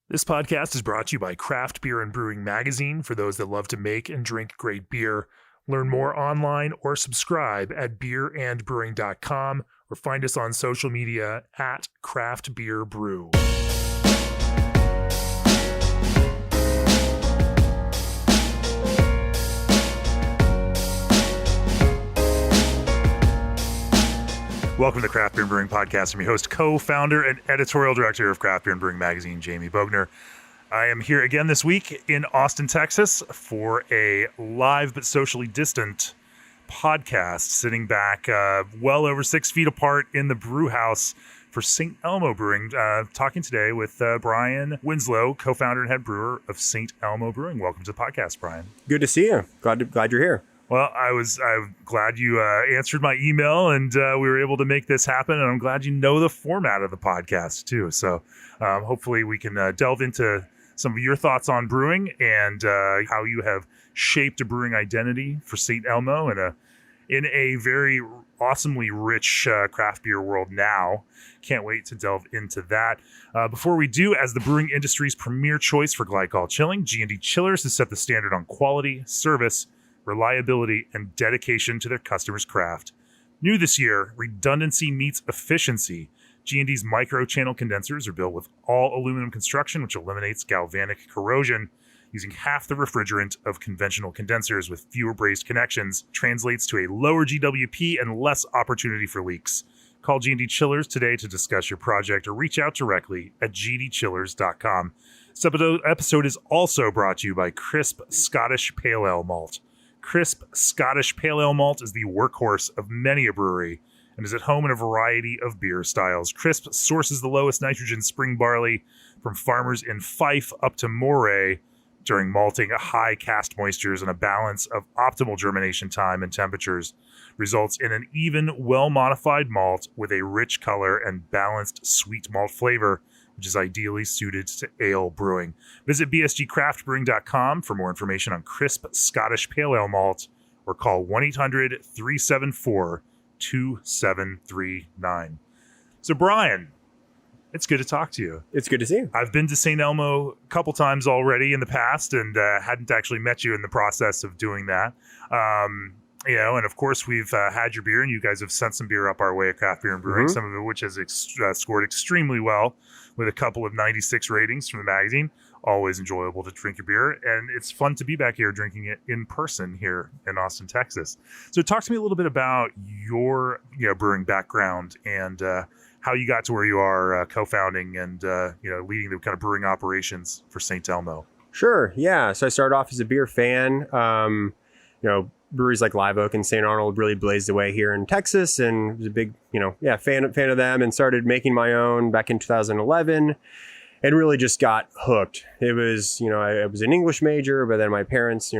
This podcast is brought to you by Craft Beer and Brewing Magazine for those that love to make and drink great beer. Learn more online or subscribe at beerandbrewing.com or find us on social media at Craft Beer Brew. Welcome to the Craft Beer and Brewing Podcast. I'm your host, co-founder, and editorial director of Craft Beer and Brewing Magazine, Jamie Bogner. I am here again this week in Austin, Texas for a live but socially distant podcast, sitting back well over 6 feet apart in the brewhouse for St. Elmo Brewing. Talking today with Bryan Winslow, co-founder and head brewer of St. Elmo Brewing. Welcome to the podcast, Bryan. Good to see you. Glad you're here. Well, I'm glad you answered my email and we were able to make this happen. And I'm glad you know the format of the podcast too. So hopefully we can delve into some of your thoughts on brewing and how you have shaped a brewing identity for St. Elmo in a very awesomely rich craft beer world now. Can't wait to delve into that. Before we do, as the brewing industry's premier choice for glycol chilling, G&D Chillers has set the standard on quality, service, reliability, and dedication to their customers' craft. New this year, redundancy meets efficiency. G&D's micro-channel condensers are built with all aluminum construction, which eliminates galvanic corrosion. Using half the refrigerant of conventional condensers with fewer brazed connections translates to a lower GWP and less opportunity for leaks. Call G&D Chillers today to discuss your project or reach out directly at gdchillers.com. This episode is also brought to you by Crisp Scottish Pale Ale Malt. Crisp Scottish Pale Ale Malt is the workhorse of many a brewery and is at home in a variety of beer styles. Crisp sources the lowest nitrogen spring barley from farmers in Fife up to Moray during malting. A high cast moistures and a balance of optimal germination time and temperatures results in an even, well-modified malt with a rich color and balanced sweet malt flavor, which is ideally suited to ale brewing. Visit bsgcraftbrewing.com for more information on Crisp Scottish Pale Ale Malt or call 1-800-374-2739. So, Bryan, it's good to talk to you. It's good to see you. I've been to St. Elmo a couple times already in the past and hadn't actually met you in the process of doing that. And of course, we've had your beer, and you guys have sent some beer up our way at Craft Beer and Brewing, some of it which has scored extremely well with a couple of 96 ratings from the magazine. Always enjoyable to drink your beer, and it's fun to be back here drinking it in person here in Austin, Texas. So talk to me a little bit about your brewing background and how you got to where you are co-founding and leading the kind of brewing operations for St. Elmo. Sure, yeah. So I started off as a beer fan. Breweries like Live Oak and St. Arnold really blazed the way here in Texas, and was a big, fan of them, and started making my own back in 2011, and really just got hooked. It was, I was an English major, but then my parents,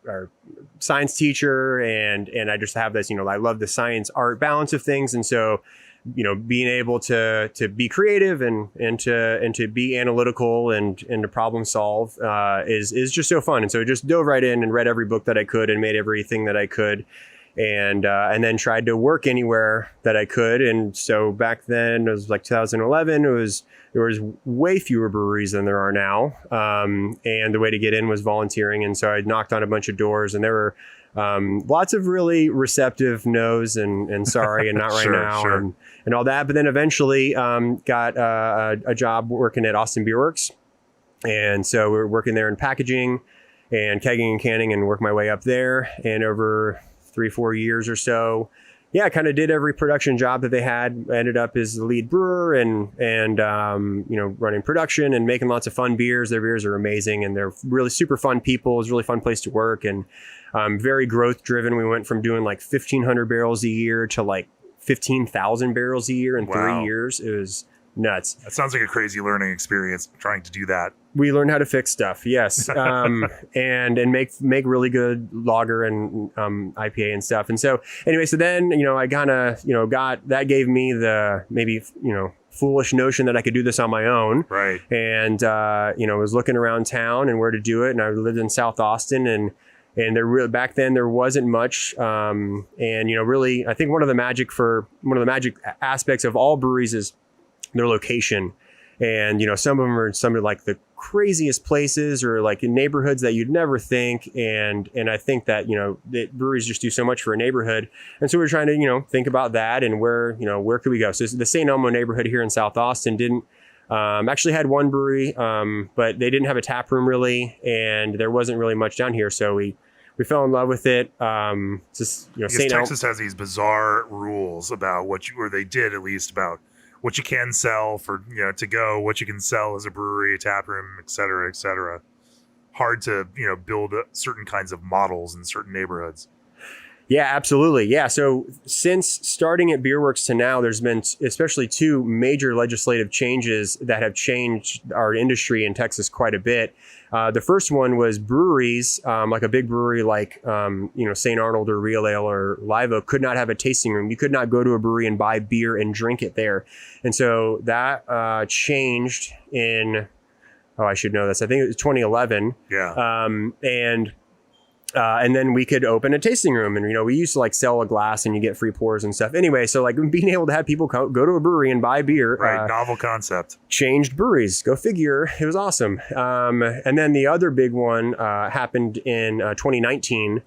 our science teacher, and I just have this, I love the science art balance of things, and so, being able to be creative and to be analytical and to problem solve is just so fun. And so I just dove right in and read every book that I could and made everything that I could, and then tried to work anywhere that I could. And so back then, it was like 2011. There was way fewer breweries than there are now, and the way to get in was volunteering. And so I knocked on a bunch of doors, and there were lots of really receptive no's and sorry and not right now. Sure. And all that. But then eventually got a job working at Austin Beer Works. And so we were working there in packaging and kegging and canning, and worked my way up there. And over 3-4 years or so, I kind of did every production job that they had. I ended up as the lead brewer and running production and making lots of fun beers. Their beers are amazing, and they're really super fun people. It's a really fun place to work, and very growth driven. We went from doing like 1,500 barrels a year to like 15,000 barrels a year in 3 years. It was nuts. That sounds like a crazy learning experience trying to do that. We learned how to fix stuff, yes, and make really good lager and IPA and stuff. And so anyway, so then I kind of got that, gave me the maybe foolish notion that I could do this on my own, right? And was looking around town and where to do it. And I lived in South Austin, and back then there wasn't much. Really, I think one of the magic aspects of all breweries is their location. And, some of them are in some of like the craziest places or like in neighborhoods that you'd never think. And I think that, that breweries just do so much for a neighborhood. And so we're trying to, think about that and where could we go? So the St. Elmo neighborhood here in South Austin didn't, actually had one brewery, but they didn't have a tap room really. And there wasn't really much down here. So we fell in love with it. Texas has these bizarre rules about or they did at least about what you can sell for, to go, what you can sell as a brewery, a tap room, et cetera, et cetera. Hard to, build certain kinds of models in certain neighborhoods. Yeah, absolutely. Yeah. So since starting at Beerworks to now, there's been especially two major legislative changes that have changed our industry in Texas quite a bit. The first one was breweries, like a big brewery like, St. Arnold or Real Ale or Live Oak could not have a tasting room. You could not go to a brewery and buy beer and drink it there. And so that changed in, I should know this. I think it was 2011. Yeah. And then we could open a tasting room and, we used to like sell a glass and you get free pours and stuff. Anyway, so like being able to have people go to a brewery and buy beer. Right. Novel concept. Changed breweries. Go figure. It was awesome. And then the other big one happened in 2019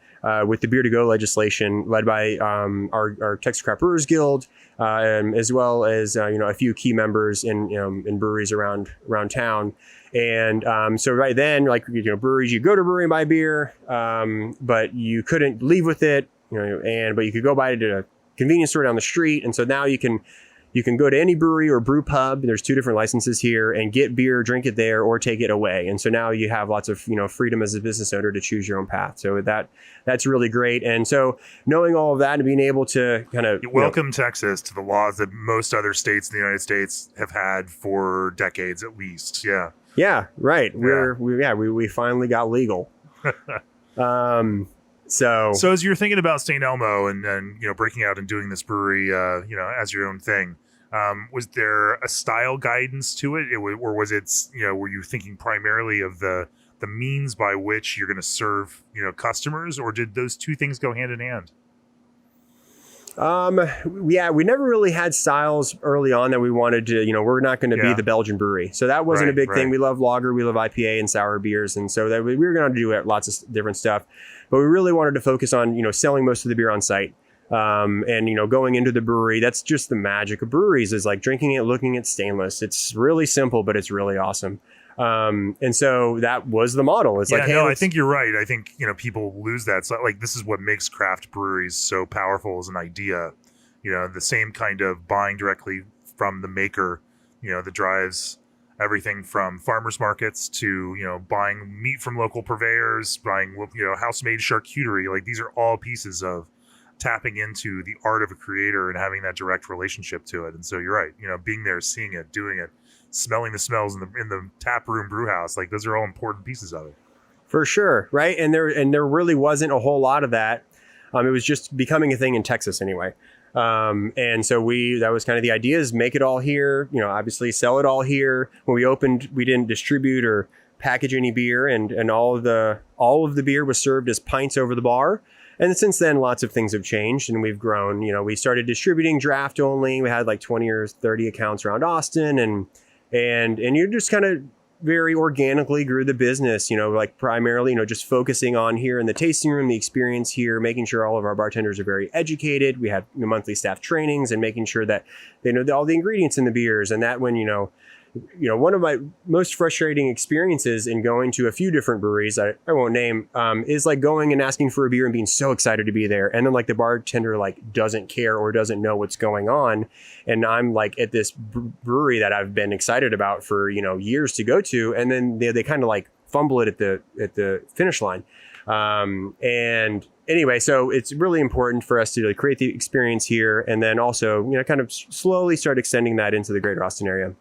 with the beer to go legislation led by our Texas Craft Brewers Guild, as well as, a few key members in breweries around town. And so right then, like, breweries, you go to a brewery and buy beer, but you couldn't leave with it, but you could go buy it at a convenience store down the street. And so now you can go to any brewery or brew pub. There's 2 different licenses here and get beer, drink it there, or take it away. And so now you have lots of, freedom as a business owner to choose your own path. So that's really great. And so knowing all of that and being able to kind of welcome Texas to the laws that most other states in the United States have had for decades at least. Yeah. Yeah, right. Yeah. We finally got legal. So as you're thinking about St. Elmo and breaking out and doing this brewery, as your own thing, was there a style guidance to it, or was it, were you thinking primarily of the means by which you're going to serve, customers, or did those two things go hand in hand? We never really had styles early on that we wanted to, we're not going to be the Belgian brewery. So that wasn't a big thing. We love lager, we love IPA and sour beers. And so that we were going to do lots of different stuff, but we really wanted to focus on, selling most of the beer on site. And, going into the brewery, that's just the magic of breweries, is like drinking it, looking at stainless. It's really simple, but it's really awesome. And so that was the model. It's I think you're right. I think, people lose that. So like, this is what makes craft breweries so powerful as an idea, the same kind of buying directly from the maker, that drives everything from farmers markets to, buying meat from local purveyors, buying, house-made charcuterie. Like, these are all pieces of tapping into the art of a creator and having that direct relationship to it. And so you're right, being there, seeing it, doing it, smelling the smells in the tap room brew house, like those are all important pieces of it. For sure. Right. And there really wasn't a whole lot of that. It was just becoming a thing in Texas anyway. And so that was kind of the idea, is make it all here, obviously sell it all here. When we opened, we didn't distribute or package any beer, and all of the beer was served as pints over the bar. And since then, lots of things have changed and we've grown. We started distributing draft only. We had like 20 or 30 accounts around Austin, and you just kind of very organically grew the business, like primarily, just focusing on here in the tasting room, the experience here, making sure all of our bartenders are very educated. We had monthly staff trainings and making sure that they know all the ingredients in the beers. And that when, one of my most frustrating experiences in going to a few different breweries, I won't name, is like going and asking for a beer and being so excited to be there. And then like the bartender like doesn't care or doesn't know what's going on. And I'm like at this brewery that I've been excited about for, years to go to. And then they kind of like fumble it at the finish line. And anyway, so it's really important for us to create the experience here. And then also, kind of slowly start extending that into the greater Austin area.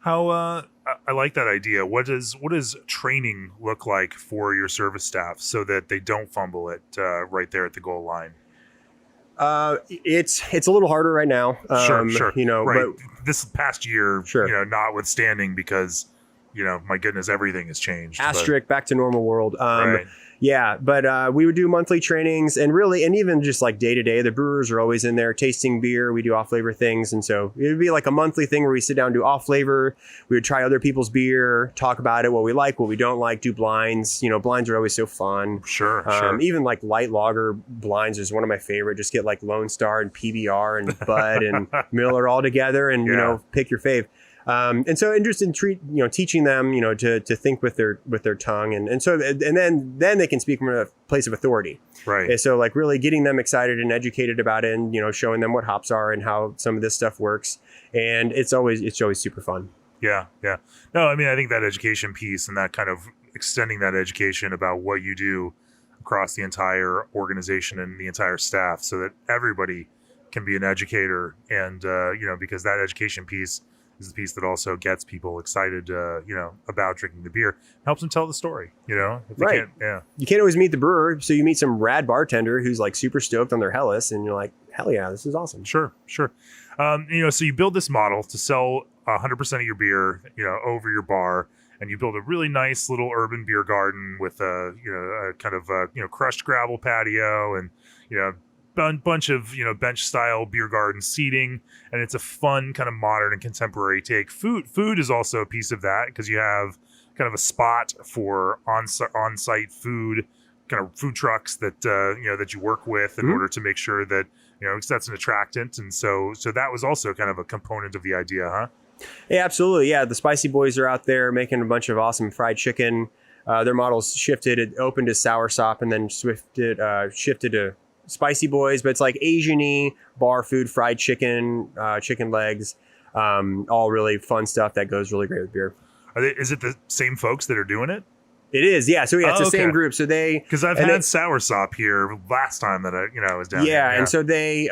How I like that idea. What does training look like for your service staff so that they don't fumble it right there at the goal line? It's a little harder right now. Sure. Right. But this past year, notwithstanding, because my goodness, everything has changed. Asterisk, back to normal world. Right. Yeah, but we would do monthly trainings and even just like day to day, the brewers are always in there tasting beer. We do off flavor things. And so it would be like a monthly thing where we sit down and do off flavor. We would try other people's beer, talk about it, what we like, what we don't like, do blinds. Blinds are always so fun. Sure. Even like light lager blinds is one of my favorite. Just get like Lone Star and PBR and Bud and Miller all together and, pick your fave. And so interested in teaching them, to think with their tongue. And then they can speak from a place of authority. Right. And so like really getting them excited and educated about it and, showing them what hops are and how some of this stuff works. And it's always super fun. Yeah. Yeah. No, I mean, I think that education piece and that kind of extending that education about what you do across the entire organization and the entire staff so that everybody can be an educator. And, because that education piece is the piece that also gets people excited, about drinking the beer. Helps them tell the story, if they right. can't, You can't always meet the brewer, so you meet some rad bartender who's like super stoked on their Helles, and you're like, hell yeah, this is awesome. Sure. So you build this model to sell 100% of your beer, over your bar, and you build a really nice little urban beer garden with a kind of crushed gravel patio and bunch of bench style beer garden seating, and it's a fun kind of modern and contemporary take. Food is also a piece of that because you have kind of a spot for on-site food, kind of food trucks that that you work with in order to make sure that that's an attractant, and so that was also kind of a component of the idea, huh? Yeah, absolutely. Yeah, the Spicy Boys are out there making a bunch of awesome fried chicken. Their models shifted. It opened to soursop and then shifted to Spicy Boys, but it's like Asian-y bar food, fried chicken, chicken legs, all really fun stuff that goes really great with beer. Is it the same folks that are doing it? It is, yeah. So it's the same group. So because I've had soursop here last time that I was down. Yeah, and so they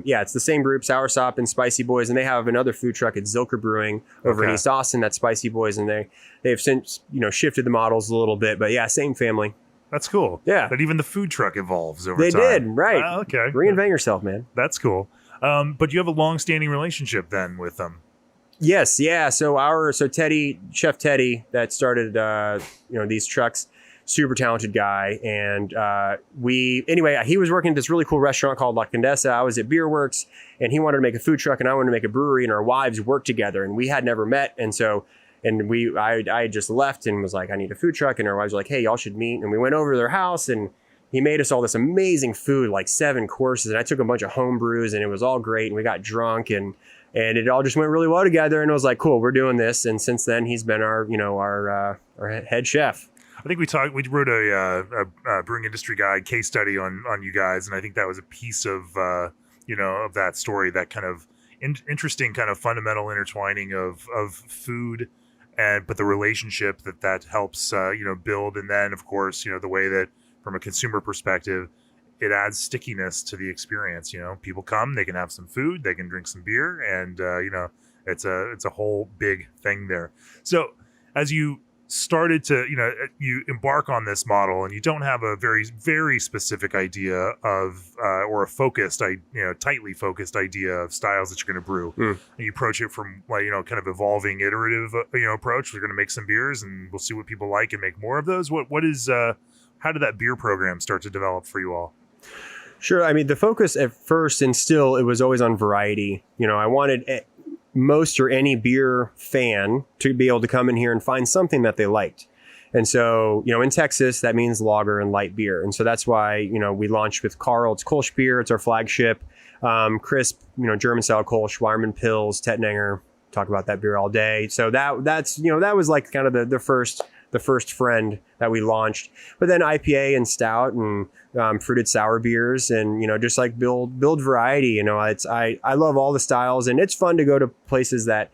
it's the same group, Soursop and Spicy Boys, and they have another food truck at Zilker Brewing over in East Austin. That's Spicy Boys, and they've since shifted the models a little bit, but yeah, same family. That's cool. Yeah. But even the food truck evolves over time. They did, right. Okay. Reinvent yourself, man. That's cool. But you have a long-standing relationship then with them. Yes, yeah. So Chef Teddy, that started, these trucks, super talented guy. And he was working at this really cool restaurant called La Condesa. I was at Beer Works, and he wanted to make a food truck, and I wanted to make a brewery, and our wives worked together, and we had never met. And so... I just left and was like, I need a food truck. And our wives were like, hey, y'all should meet. And we went over to their house and he made us all this amazing food, like 7 courses. And I took a bunch of home brews and it was all great. And we got drunk and it all just went really well together. And I was like, cool, we're doing this. And since then he's been our head chef. I think we wrote a brewing industry guide case study on you guys. And I think that was a piece of, of that story, that kind of interesting kind of fundamental intertwining of food but the relationship that helps, build. And then, of course, the way that from a consumer perspective, it adds stickiness to the experience. People come, they can have some food, they can drink some beer, and, it's a whole big thing there. So as you started to, you embark on this model and you don't have a very, very specific idea of, or a focused, tightly focused idea of styles that you're going to brew. And you approach it from kind of evolving iterative, approach. We're going to make some beers and we'll see what people like and make more of those. How did that beer program start to develop for you all? Sure. I mean, the focus at first and still, it was always on variety. I wanted most or any beer fan to be able to come in here and find something that they liked. And so, in Texas, that means lager and light beer. And so that's why, we launched with Carl. It's Kölsch beer. It's our flagship. Crisp, German style Kölsch, Weiermann Pils, Tettnanger. Talk about that beer all day. So that's that was like kind of the first friend that we launched. But then IPA and stout and fruited sour beers and, just like build variety. I love all the styles, and it's fun to go to places that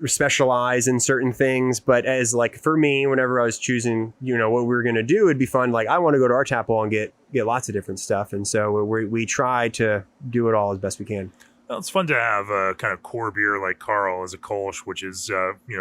specialize in certain things. But as like for me, whenever I was choosing, what we were going to do, it'd be fun. Like I want to go to our tap hall and get lots of different stuff. And so we try to do it all as best we can. Well, it's fun to have a kind of core beer like Carl as a Kölsch, which is,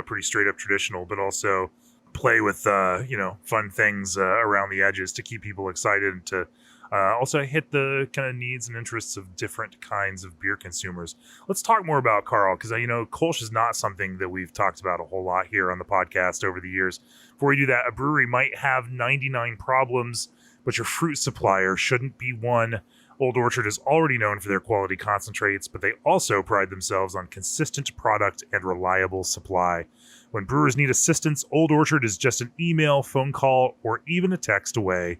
pretty straight up traditional, but also play with, fun things around the edges to keep people excited and to Also hit the kind of needs and interests of different kinds of beer consumers. Let's talk more about Carl, because Kölsch is not something that we've talked about a whole lot here on the podcast over the years. Before we do that, a brewery might have 99 problems, but your fruit supplier shouldn't be one. Old Orchard is already known for their quality concentrates, but they also pride themselves on consistent product and reliable supply. When brewers need assistance, Old Orchard is just an email, phone call, or even a text away.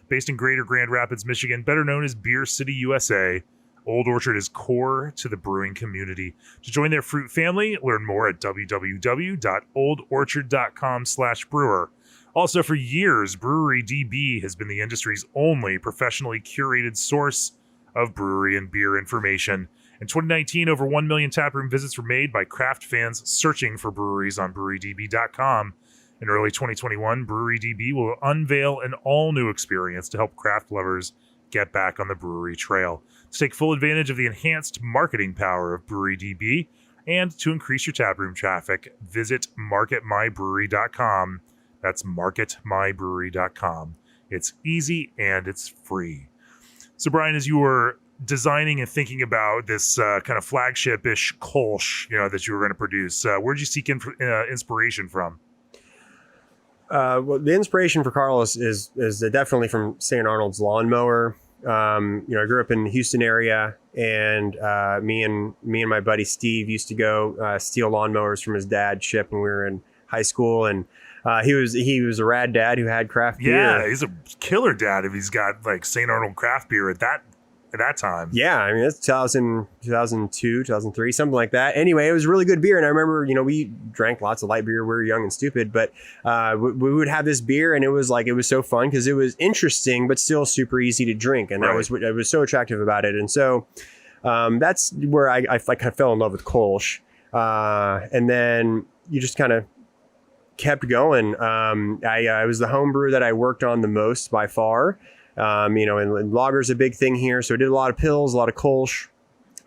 Based in Greater Grand Rapids, Michigan, better known as Beer City, USA, Old Orchard is core to the brewing community. To join their fruit family, learn more at www.oldorchard.com/brewer. Also, for years, Brewery DB has been the industry's only professionally curated source of brewery and beer information. In 2019, over 1 million taproom visits were made by craft fans searching for breweries on brewerydb.com. In early 2021, Brewery DB will unveil an all-new experience to help craft lovers get back on the brewery trail. To take full advantage of the enhanced marketing power of Brewery DB and to increase your taproom traffic, visit marketmybrewery.com. That's marketmybrewery.com. It's easy and it's free. So, Bryan, as you were designing and thinking about this kind of flagship-ish Kölsch, that you were going to produce, where did you seek inspiration from? Well, the inspiration for Carl is definitely from St. Arnold's lawnmower. I grew up in the Houston area, and me and my buddy Steve used to go steal lawnmowers from his dad's ship when we were in high school, and he was a rad dad who had craft beer. Yeah, he's a killer dad if he's got like St. Arnold craft beer at that time. Yeah, I mean, it's 2002, 2003, something like that. Anyway, it was really good beer. And I remember, we drank lots of light beer. We were young and stupid, but we would have this beer, and it was so fun because it was interesting, but still super easy to drink. And that was what was so attractive about it. And so that's where I fell in love with Kölsch. And then you just kind of kept going. I was the home brew that I worked on the most by far. And lager's a big thing here. So I did a lot of pills, a lot of Kölsch.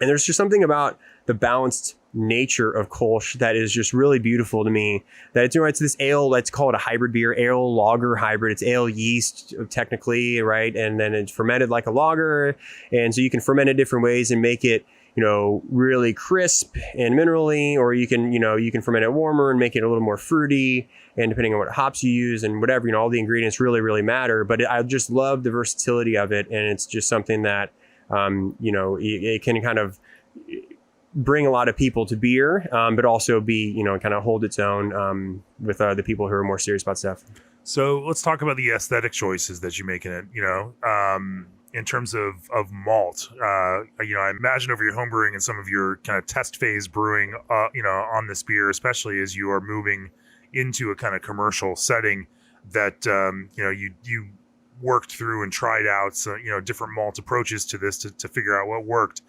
And there's just something about the balanced nature of Kölsch that is just really beautiful to me. That it's this ale, let's call it a hybrid beer, ale lager hybrid. It's ale yeast technically, right? And then it's fermented like a lager. And so you can ferment it different ways and make it, really crisp and minerally, or you can ferment it warmer and make it a little more fruity. And depending on what hops you use and whatever, all the ingredients really, really matter. But I just love the versatility of it. And it's just something that, it can kind of bring a lot of people to beer, but also be, kind of hold its own with the people who are more serious about stuff. So let's talk about the aesthetic choices that you make in it, in terms of malt. I imagine over your home brewing and some of your kind of test phase brewing, on this beer, especially as you are moving into a kind of commercial setting, that you worked through and tried out different malt approaches to this to figure out what worked.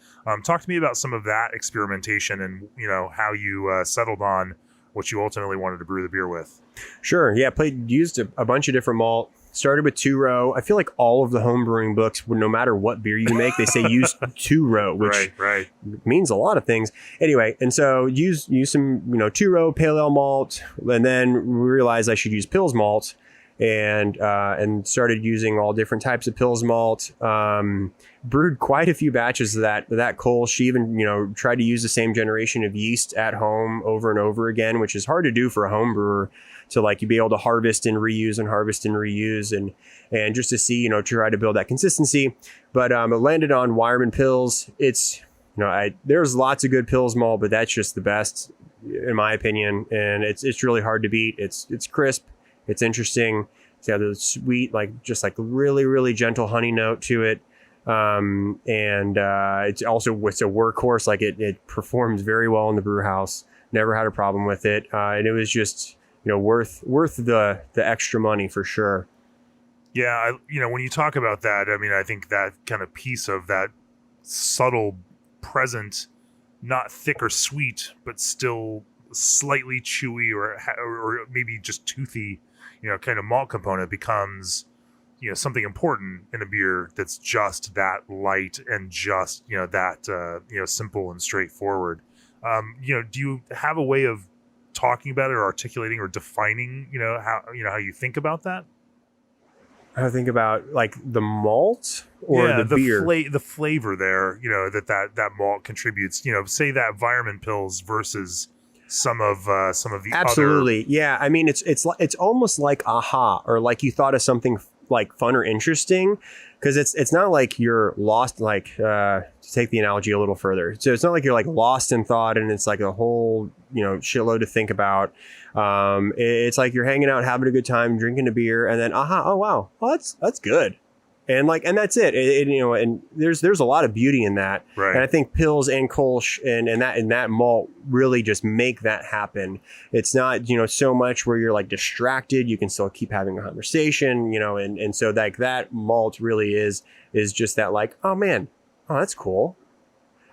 Talk to me about some of that experimentation and how you settled on what you ultimately wanted to brew the beer with. Sure. Yeah, used a bunch of different malt. Started with 2-row. I feel like all of the home brewing books, no matter what beer you make, they say use 2-row, which right. means a lot of things. Anyway, and so use some 2-row pale ale malt, and then realized I should use Pils malt, and started using all different types of Pils malt. Brewed quite a few batches of that Kölsch. Even tried to use the same generation of yeast at home over and over again, which is hard to do for a home brewer. To you be able to harvest and reuse and just to see, try to build that consistency. But it landed on Weyermann Pils. It's, there's lots of good Pils malt, but that's just the best in my opinion. And it's really hard to beat. It's crisp. It's interesting. It's got a sweet, really, really gentle honey note to it. It's a workhorse. It performs very well in the brew house. Never had a problem with it. And it was just, worth the extra money for sure. Yeah. When you talk about that, I think that kind of piece of that subtle present, not thick or sweet, but still slightly chewy or maybe just toothy, kind of malt component becomes, something important in a beer that's just that light and just, that, simple and straightforward. Do you have a way of talking about it or articulating or defining, how you think about that? I think about like the malt or Yeah, the beer. the flavor there, that malt contributes. Say that environment pills versus some of the other. Absolutely. Yeah. I mean, it's almost like aha, or like you thought of something like fun or interesting, because it's not like you're lost, like to take the analogy a little further. So it's not like you're like lost in thought and it's like a whole, shitload to think about. It's like you're hanging out, having a good time, drinking a beer, and then aha, oh wow, well, that's good. And that's it. And there's a lot of beauty in that. Right. And I think Pils and Kölsch and that malt really just make that happen. It's not, so much where you're like distracted. You can still keep having a conversation, and so like that malt really is just that like, oh man, oh, that's cool.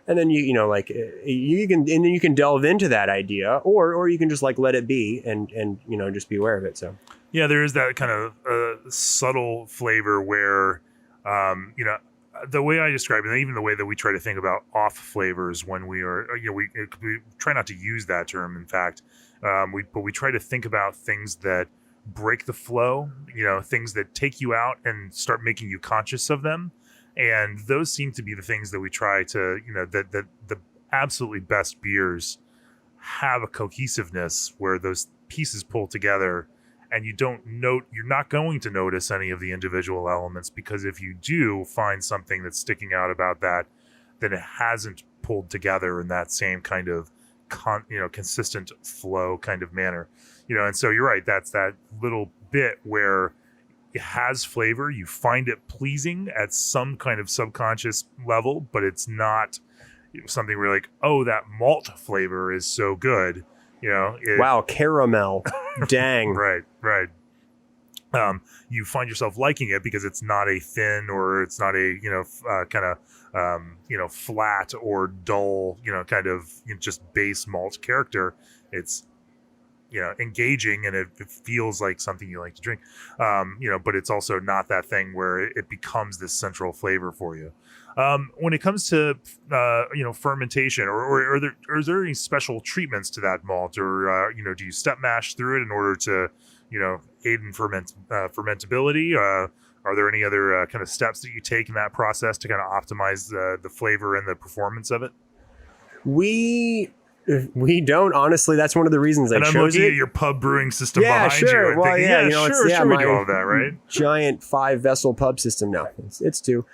And then you can delve into that idea, or you can just like let it be and just be aware of it. So Yeah, there is that kind of subtle flavor where, the way I describe it, and even the way that we try to think about off flavors when we are, we try not to use that term. In fact, but we try to think about things that break the flow, things that take you out and start making you conscious of them. And those seem to be the things that we try to, that the absolutely best beers have a cohesiveness where those pieces pull together. And you're not going to notice any of the individual elements, because if you do find something that's sticking out about that, then it hasn't pulled together in that same kind of consistent flow kind of manner. And so you're right, that's that little bit where it has flavor, you find it pleasing at some kind of subconscious level, but it's not something where like, oh, that malt flavor is so good. Wow, caramel. Dang. Right. You find yourself liking it because it's not a thin, or it's not a flat or dull, kind of just base malt character. It's engaging, and it feels like something you like to drink. But it's also not that thing where it becomes this central flavor for you. When it comes to fermentation, or is there any special treatments to that malt, or do you step mash through it in order to aid in fermentability? Are there any other kind of steps that you take in that process to kind of optimize the flavor and the performance of it? We don't, honestly. That's one of the reasons I chose it. And I'm looking at your pub brewing system behind you. And Well, thinking, yeah, sure, we do all of that, right? Giant 5-vessel pub system. No, it's 2.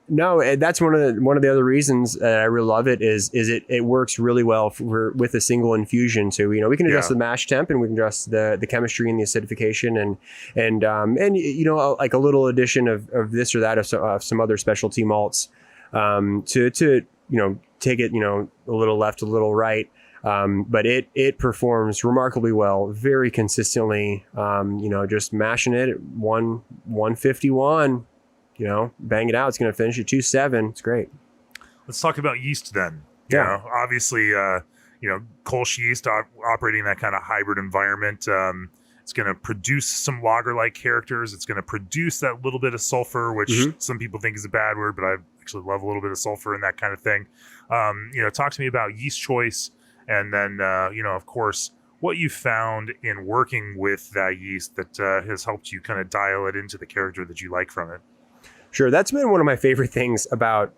No, that's one of the other reasons that I really love it is it works really well with a single infusion. So we can adjust the mash temp, and we can adjust the chemistry and the acidification and like a little addition of this or that of some other specialty malts to take it a little left, a little right. But it performs remarkably well, very consistently. Just mashing it at 151. Bang it out. It's going to finish at 2.7. It's great. Let's talk about yeast then. Obviously, Kölsch yeast operating in that kind of hybrid environment. It's going to produce some lager-like characters. It's going to produce that little bit of sulfur, which some people think is a bad word, but I actually love a little bit of sulfur and that kind of thing. Talk to me about yeast choice, and then, of course, what you found in working with that yeast that has helped you kind of dial it into the character that you like from it. Sure. That's been one of my favorite things about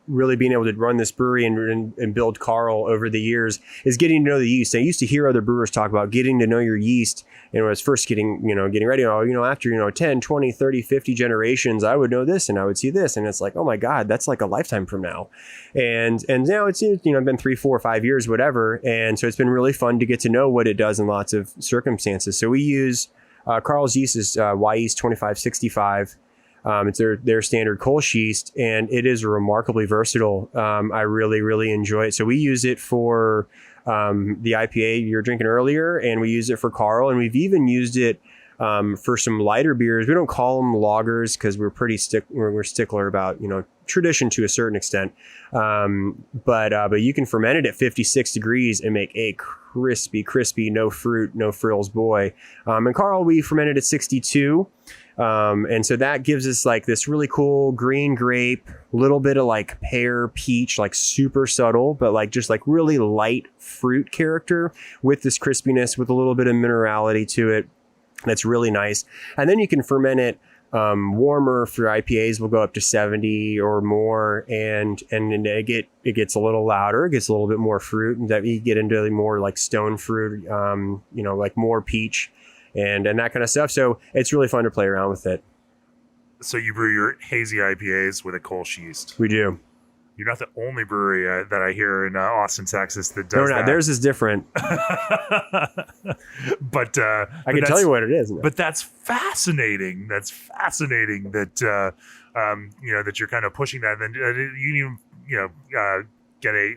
really being able to run this brewery and build Carl over the years is getting to know the yeast. I used to hear other brewers talk about getting to know your yeast. And when I was first getting ready, after, 10, 20, 30, 50 generations, I would know this and I would see this. And it's like, oh my God, that's like a lifetime from now. And now it's, been 3, 4, 5 years, whatever. And so it's been really fun to get to know what it does in lots of circumstances. So we use Carl's yeast is yeast 2565. It's their standard Kölsch yeast, and it is remarkably versatile. I really, really enjoy it. So we use it for the IPA you were drinking earlier, and we use it for Carl, and we've even used it for some lighter beers. We don't call them lagers because we're pretty we're stickler about tradition to a certain extent. But you can ferment it at 56 degrees and make a crispy, no fruit, no frills boy. And Carl, we fermented at 62. And so that gives us like this really cool green grape, little bit of like pear, peach, like super subtle, but like just like really light fruit character with this crispiness, with a little bit of minerality to it. That's really nice. And then you can ferment it warmer. For IPAs will go up to 70 or more, and it gets a little louder. It gets a little bit more fruit, and that you get into more like stone fruit, like more peach and that kind of stuff. So it's really fun to play around with it. So you brew your hazy IPAs with a Kölsch yeast. We do. You're not the only brewery that I hear in Austin, Texas that does that. Theirs is different. But I can tell you what it is. But that's fascinating. That's fascinating that that you're kind of pushing that. And then you even get a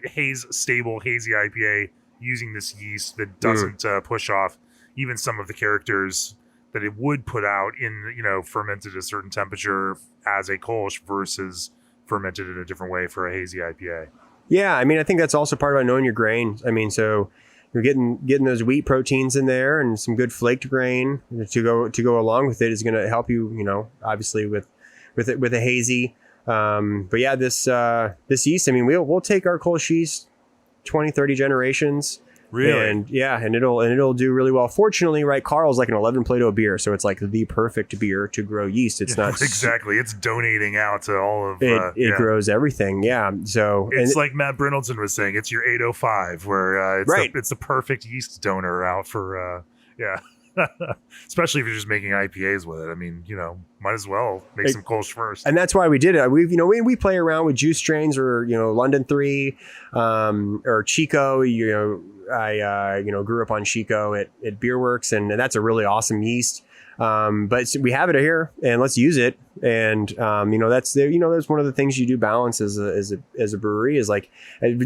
stable hazy IPA using this yeast that doesn't push off even some of the characters that it would put out in fermented at a certain temperature as a Kölsch versus fermented in a different way for a hazy IPA. Yeah, I mean, I think that's also part about knowing your grain. I mean, so you're getting those wheat proteins in there and some good flaked grain to go along with it is going to help you, obviously with a hazy. But yeah, this yeast, I mean, we'll take our Kölsch yeast 20, 30 generations. Really? And it'll do really well. Fortunately, right, Carl's like an 11 Plato beer, so it's like the perfect beer to grow yeast. It's not exactly. It's donating out to all of it grows everything. Yeah. So it's like Matt Brindleton was saying, it's your 805 where it's the perfect yeast donor out for especially if you're just making IPAs with it. I mean, might as well make some Kölsch first. And that's why we did it. We play around with juice strains or London 3 or Chico. I grew up on Chico at Beerworks, and that's a really awesome yeast. But we have it here, and let's use it. And that's one of the things you do balance as a brewery is like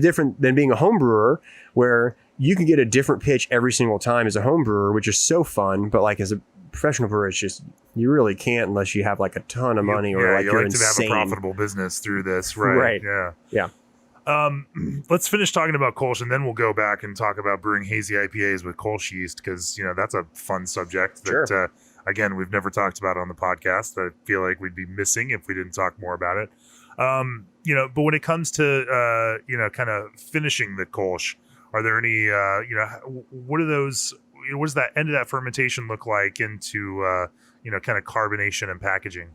different than being a home brewer, where you can get a different pitch every single time as a home brewer, which is so fun. But like as a professional brewer, it's just you really can't unless you have like a ton of money or like you're insane. To have a profitable business through this, right? Yeah. Let's finish talking about Kölsch, and then we'll go back and talk about brewing hazy IPAs with Kölsch yeast, because that's a fun subject that again we've never talked about on the podcast. I feel like we'd be missing if we didn't talk more about it. But when it comes to kind of finishing the Kölsch, are there any what are those? What does that end of that fermentation look like into kind of carbonation and packaging?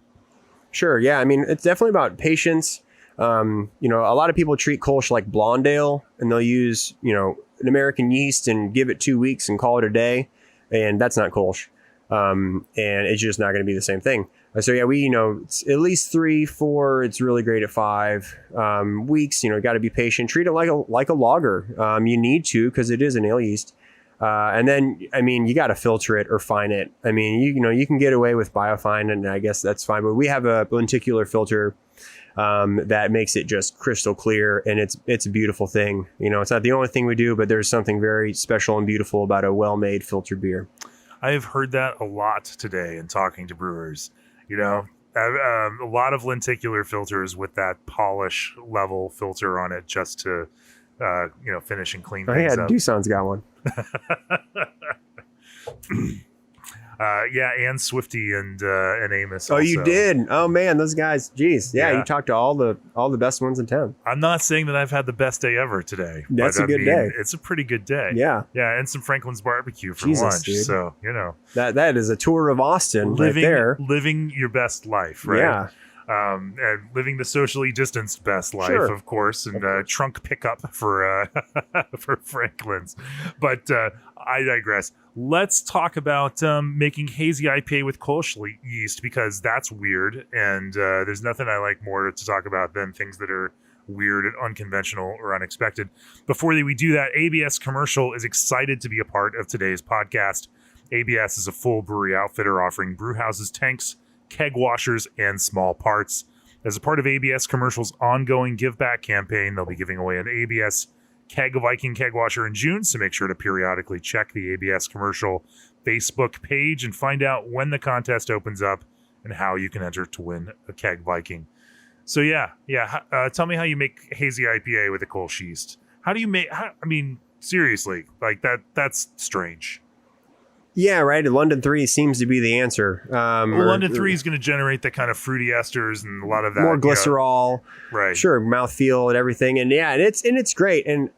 Sure. Yeah. I mean, it's definitely about patience. A lot of people treat Kölsch like blonde ale, and they'll use, an American yeast and give it 2 weeks and call it a day. And that's not Kölsch. And it's just not going to be the same thing. So yeah, it's at least 3, 4. It's really great at 5 weeks. Got to be patient. Treat it like a lager. You need to, because it is an ale yeast. And then, I mean, you got to filter it or fine it. I mean, you can get away with biofine, and I guess that's fine. But we have a lenticular filter that makes it just crystal clear, and it's a beautiful thing. It's not the only thing we do, but there's something very special and beautiful about a well-made filtered beer. I have heard that a lot today in talking to brewers. A lot of lenticular filters with that polish level filter on it, just to finish and clean things up. Doosan's got one. And Swifty and Amos. Oh, also. you did? Oh man, those guys. Geez, yeah. You talked to all the best ones in town. I'm not saying that I've had the best day ever today. That's a good day. It's a pretty good day. Yeah, and some Franklin's barbecue for lunch. Dude. So that is a tour of Austin right there. Living your best life, right? Yeah. And living the socially distanced best life, of course, and trunk pickup for Franklin's. But I digress. Let's talk about making hazy IPA with Kölsch yeast, because that's weird, and there's nothing I like more to talk about than things that are weird and unconventional or unexpected. Before we do that, ABS Commercial is excited to be a part of today's podcast. ABS is a full brewery outfitter offering brewhouses, tanks, keg washers, and small parts. As a part of ABS Commercial's ongoing Give Back campaign, they'll be giving away an ABS Keg Viking keg washer in June, so make sure to periodically check the ABS Commercial Facebook page and find out when the contest opens up and how you can enter to win a Keg Viking. So tell me how you make hazy IPA with a Kölsch yeast. How do you make? Seriously, like that's strange. Yeah, right. London 3 seems to be the answer. London 3 is going to generate the kind of fruity esters and a lot of that. More glycerol. Right. Sure, mouthfeel and everything. And yeah, and it's great. And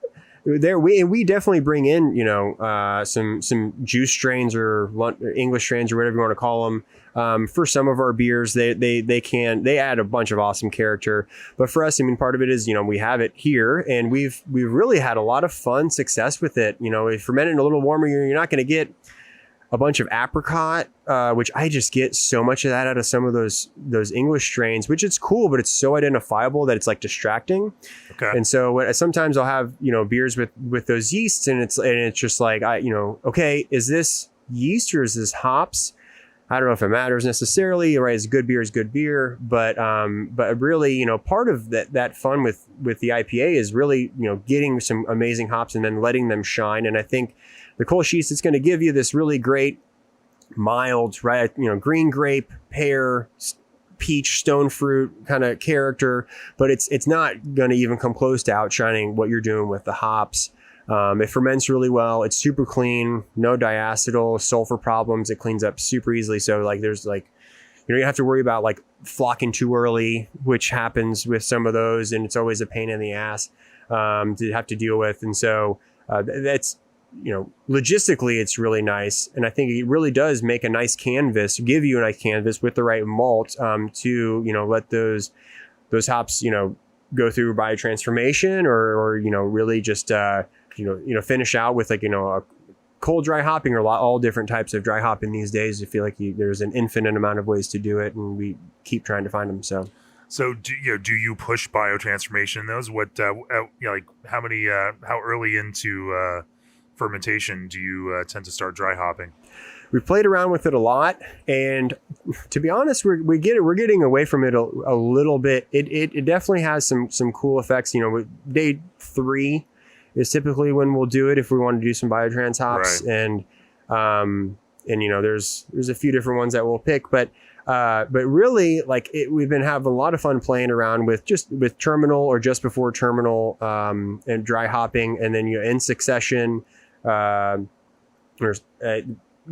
we definitely bring in, some juice strains or English strains or whatever you want to call them. For some of our beers, they add a bunch of awesome character. But for us, I mean, part of it is, we have it here, and we've really had a lot of fun success with it. If you ferment it a little warmer, you're not going to get a bunch of apricot, which I just get so much of that out of some of those English strains, which it's cool, but it's so identifiable that it's like distracting. Okay. And so sometimes I'll have, beers with those yeasts, and it's just like, okay, is this yeast or is this hops? I don't know if it matters necessarily, right? It's good beer, but really, part of that fun with the IPA is really, getting some amazing hops and then letting them shine. And I think the Kölsch yeast is going to give you this really great mild, right? Green grape, pear, peach, stone fruit kind of character, but it's not going to even come close to outshining what you're doing with the hops. It ferments really well. It's super clean, no diacetyl, sulfur problems. It cleans up super easily. So there's you don't have to worry about flocking too early, which happens with some of those. And it's always a pain in the ass, to have to deal with. And so, that's, logistically, it's really nice. And I think it really does make a nice canvas, give you a nice canvas with the right malt, to, let those hops, go through biotransformation or really just, finish out with a cold dry hopping or all different types of dry hopping these days. I feel like there's an infinite amount of ways to do it, and we keep trying to find them. So do you push biotransformation in those? What, how early into, fermentation do you tend to start dry hopping? We've played around with it a lot, and to be honest, we're getting away from it a little bit. It definitely has some cool effects. Day 3 is typically when we'll do it if we want to do some biotrans hops, right. And there's a few different ones that we'll pick, but really we've been having a lot of fun playing around with terminal or just before terminal, and dry hopping, and then in succession.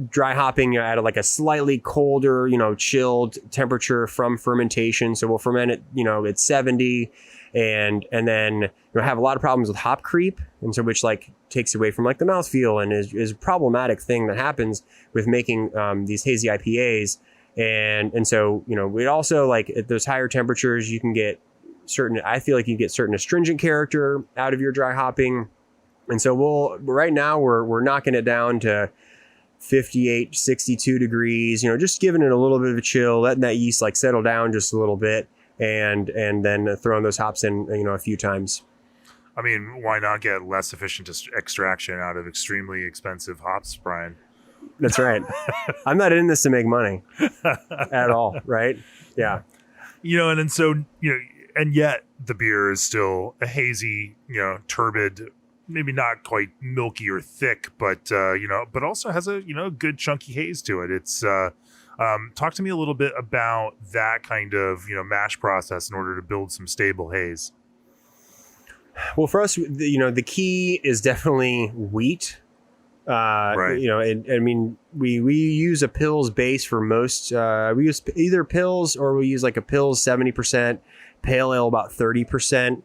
Dry hopping at a slightly colder, chilled temperature from fermentation. So we'll ferment it, at 70, and then have a lot of problems with hop creep, and so which takes away from the mouthfeel and is a problematic thing that happens with making these hazy IPAs. And so it also at those higher temperatures you can get certain astringent character out of your dry hopping. And so right now we're knocking it down to 58, 62 degrees, just giving it a little bit of a chill, letting that yeast settle down just a little bit, and then throwing those hops in, a few times. I mean, why not get less efficient extraction out of extremely expensive hops, Bryan? That's right. I'm not in this to make money at all, right? Yeah. And then so, and yet the beer is still a hazy, turbid, maybe not quite milky or thick, but but also has a good chunky haze to it. It's talk to me a little bit about that kind of mash process in order to build some stable haze. Well, for us, the key is definitely wheat. Right. I mean, we use a Pils base for most. We use either Pils or we use a Pils 70%, pale ale about 30%.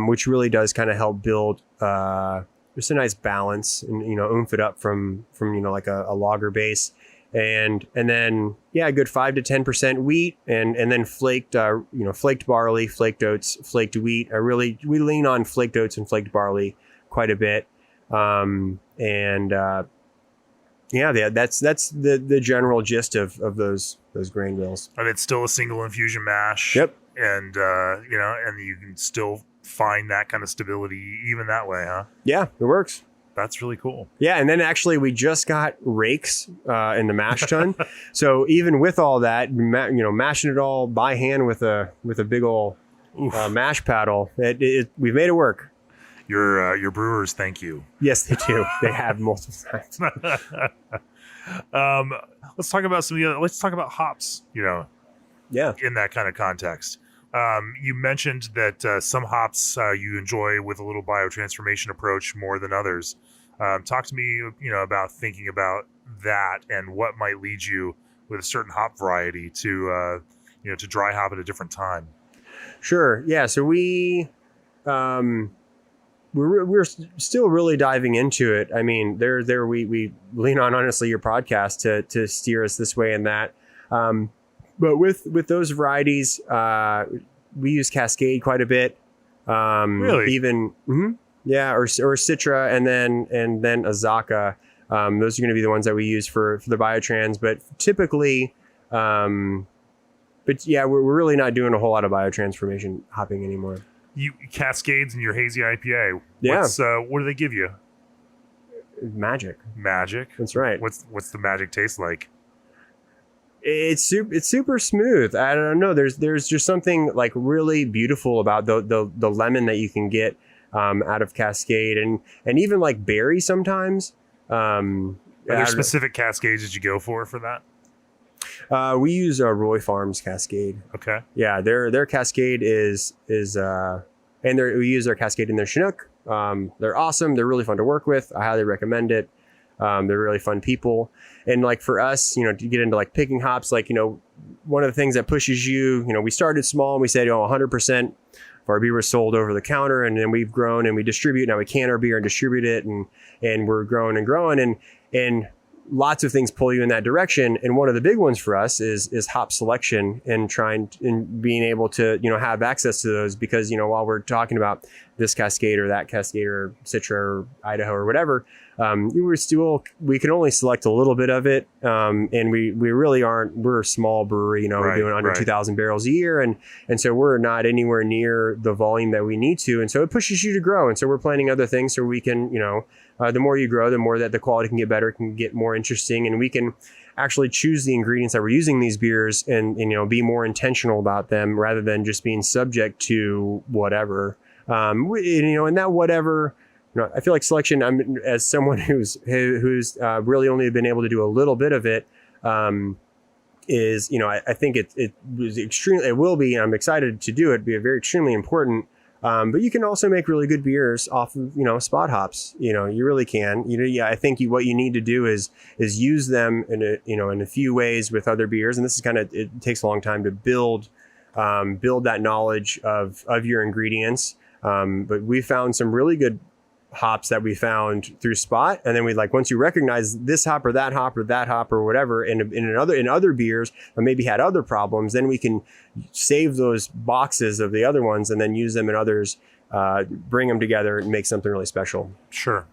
Which really does kind of help build just a nice balance and oomph it up from a lager base, and then a good 5 to 10% wheat, and then flaked flaked barley, flaked oats, flaked wheat. We lean on flaked oats and flaked barley quite a bit, that's the general gist of those grain bills. And it's still a single infusion mash. Yep. And and you can still find that kind of stability even that way, huh? Yeah, it works. That's really cool. Yeah, and then actually we just got rakes in the mash tun. So even with all that, mashing it all by hand with a big old mash paddle, we've made it work. Your brewers thank you. Yes, they do. They have multiple times. Let's talk about let's talk about hops, Yeah. in that kind of context. You mentioned that some hops you enjoy with a little biotransformation approach more than others. Talk to me, about thinking about that and what might lead you with a certain hop variety to dry hop at a different time. Sure. Yeah. So we, we're still really diving into it. I mean, we lean on, honestly, your podcast to steer us this way and that. But with those varieties, we use Cascade quite a bit. Really? Even yeah, or Citra, and then Azaka. Those are going to be the ones that we use for the biotrans. But typically, but yeah, we're really not doing a whole lot of biotransformation hopping anymore. You Cascades in your hazy IPA. Yeah. What do they give you? Magic. Magic. That's right. What's the magic taste like? It's super smooth. I don't know. There's just something like really beautiful about the lemon that you can get out of Cascade, and even like berry sometimes. Are there specific Cascades that you go for that? We use Roy Farms Cascade. Okay. Yeah, their Cascade is and we use their Cascade in their Chinook. They're awesome. They're really fun to work with. I highly recommend it. They're really fun people. And like for us, to get into like picking hops, like, one of the things that pushes you, we started small and we said, 100% of our beer was sold over the counter, and then we've grown and we distribute. Now we can our beer and distribute it, and we're growing and growing, and lots of things pull you in that direction. And one of the big ones for us is hop selection, and being able to, have access to those, because, while we're talking about this Cascade or that Cascade or Citra or Idaho or whatever, we can only select a little bit of it. And we really aren't, we're a small brewery, we're doing under 2,000 barrels a year. And so we're not anywhere near the volume that we need to. And so it pushes you to grow. And so we're planning other things so we can, the more you grow, the more that the quality can get better, can get more interesting, and we can actually choose the ingredients that we're using in these beers, and be more intentional about them rather than just being subject to whatever. And that whatever, I feel like selection, as someone who's really only been able to do a little bit of it, is, I think it was extremely, it will be, and I'm excited to do it, be very extremely important. But you can also make really good beers off of, spot hops. You really can. I think what you need to do is use them in a few ways with other beers. And this is it takes a long time to build that knowledge of your ingredients. But we found some really good hops that we found through spot, and then once you recognize this hop or that hop or that hop or whatever in other beers that maybe had other problems, then we can save those boxes of the other ones and then use them in others, bring them together and make something really special. Sure.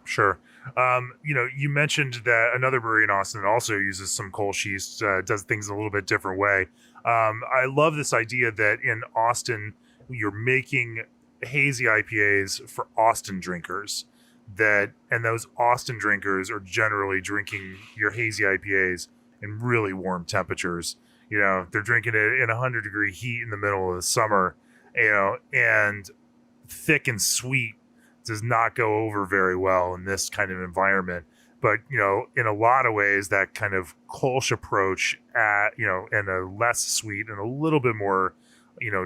You mentioned that another brewery in Austin also uses some Kölsch yeast, does things in a little bit different way. I love this idea that in Austin you're making hazy IPAs for Austin drinkers, and those Austin drinkers are generally drinking your hazy IPAs in really warm temperatures. They're drinking it in 100-degree heat in the middle of the summer, and thick and sweet does not go over very well in this kind of environment. But, in a lot of ways, that kind of Kölsch approach and a less sweet and a little bit more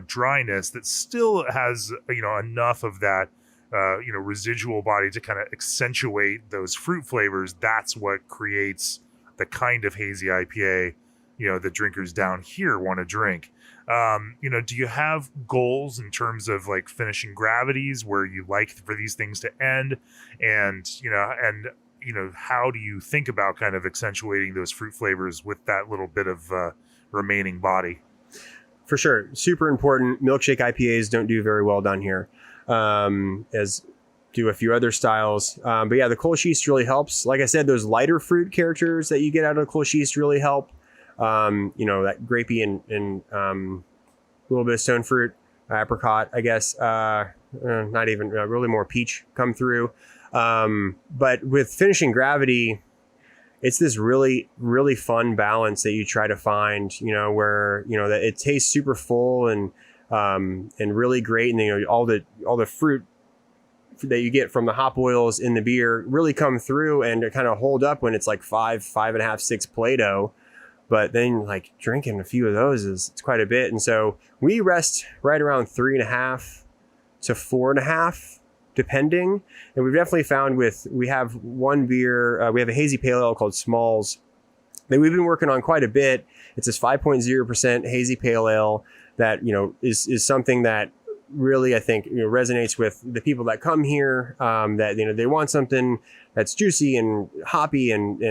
dryness that still has, enough of that, residual body to kind of accentuate those fruit flavors. That's what creates the kind of hazy IPA, the drinkers down here want to drink. Do you have goals in terms of like finishing gravities where you like for these things to end? And how do you think about kind of accentuating those fruit flavors with that little bit of remaining body? For sure. Super important. Milkshake IPAs don't do very well down here, as do a few other styles. But yeah, the Kölsch yeast really helps. Like I said, those lighter fruit characters that you get out of Kölsch yeast really help. That grapey and a little bit of stone fruit, apricot, I guess, not even really more peach come through. But with finishing gravity, it's this really, really fun balance that you try to find, where, that it tastes super full and really great. And, all the fruit that you get from the hop oils in the beer really come through and kind of hold up when it's like 5.5, 6 Play-Doh. But then drinking a few of those it's quite a bit. And so we rest right around 3.5 to 4.5. Depending. And we've definitely found we have one beer, we have a hazy pale ale called Smalls that we've been working on quite a bit. It's this 5.0% hazy pale ale that, is something that really, I think, resonates with the people that come here, that, they want something that's juicy and hoppy and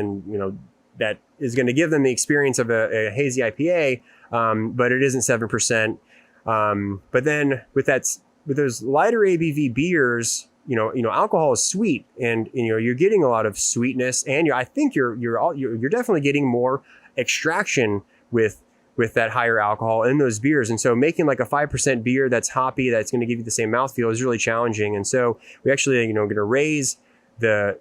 that is going to give them the experience of a hazy IPA, but it isn't 7%. But then with those lighter ABV beers, alcohol is sweet, and you're getting a lot of sweetness, and I think you're definitely getting more extraction with that higher alcohol in those beers. And so making like a 5% beer that's hoppy, that's going to give you the same mouthfeel, is really challenging. And so we actually, going to raise the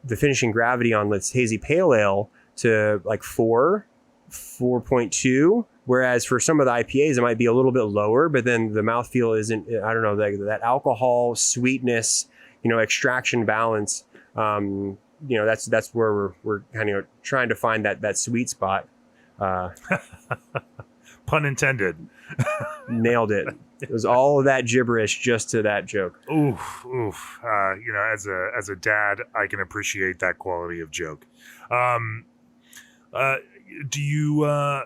finishing gravity on this hazy pale ale to like 4.2. Whereas for some of the IPAs, it might be a little bit lower, but then the mouthfeel isn't, I don't know, that alcohol, sweetness, extraction balance. That's where we're kind of trying to find that sweet spot. Pun intended. Nailed it. It was all of that gibberish just to that joke. Oof. As a dad, I can appreciate that quality of joke. Do you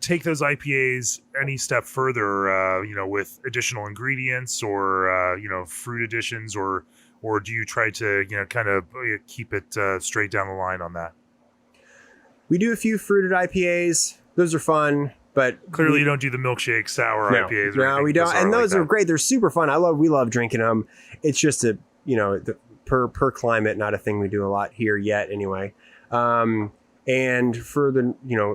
take those IPAs any step further, with additional ingredients or, fruit additions, or do you try to, kind of keep it straight down the line on that? We do a few fruited IPAs. Those are fun, but clearly you don't do the milkshake sour IPAs. No, we don't. And those are great. They're super fun. We love drinking them. It's just per climate, not a thing we do a lot here yet anyway. And for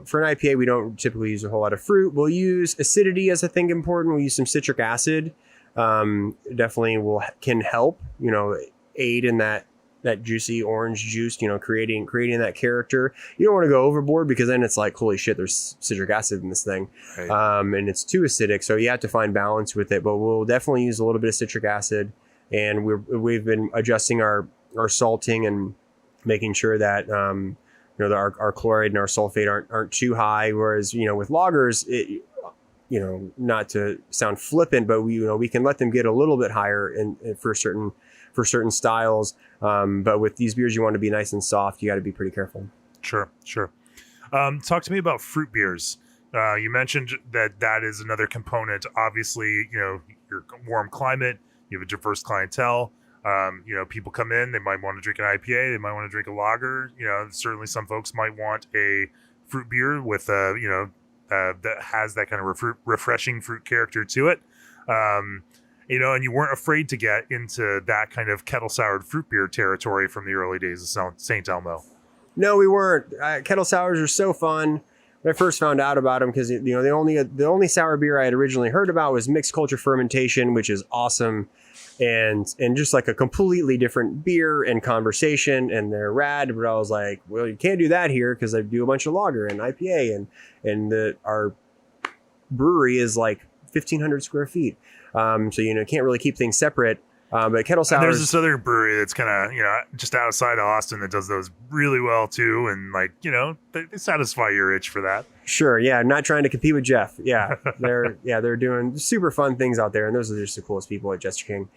for an IPA, we don't typically use a whole lot of fruit. We'll use acidity as a thing important. We'll use some citric acid. Definitely can help, aid in that juicy orange juice, creating that character. You don't want to go overboard, because then it's like, holy shit, there's citric acid in this thing. Right. And it's too acidic. So you have to find balance with it, but we'll definitely use a little bit of citric acid. And we've been adjusting our salting and making sure that, our chloride and our sulfate aren't too high. Whereas, with lagers, not to sound flippant, but we can let them get a little bit higher for certain styles. But with these beers, you want to be nice and soft. You got to be pretty careful. Sure. Talk to me about fruit beers. You mentioned that is another component. Obviously, your warm climate, you have a diverse clientele. People come in, they might want to drink an IPA, they might want to drink a lager. Certainly some folks might want a fruit beer with, that has that kind of refreshing fruit character to it. And you weren't afraid to get into that kind of kettle soured fruit beer territory from the early days of St. Elmo. No, we weren't. Kettle sours are so fun. When I first found out about them, because the only sour beer I had originally heard about was mixed culture fermentation, which is awesome, and just like a completely different beer and conversation, and they're rad. But I was like, well, you can't do that here, because I do a bunch of lager and IPA, and our brewery is like 1,500 square feet. So can't really keep things separate. But kettle sours. And there's this other brewery that's kind of just outside of Austin that does those really well too, and they satisfy your itch for that. Sure, yeah. Not trying to compete with Jeff. Yeah, they're doing super fun things out there, and those are just the coolest people at Jester King.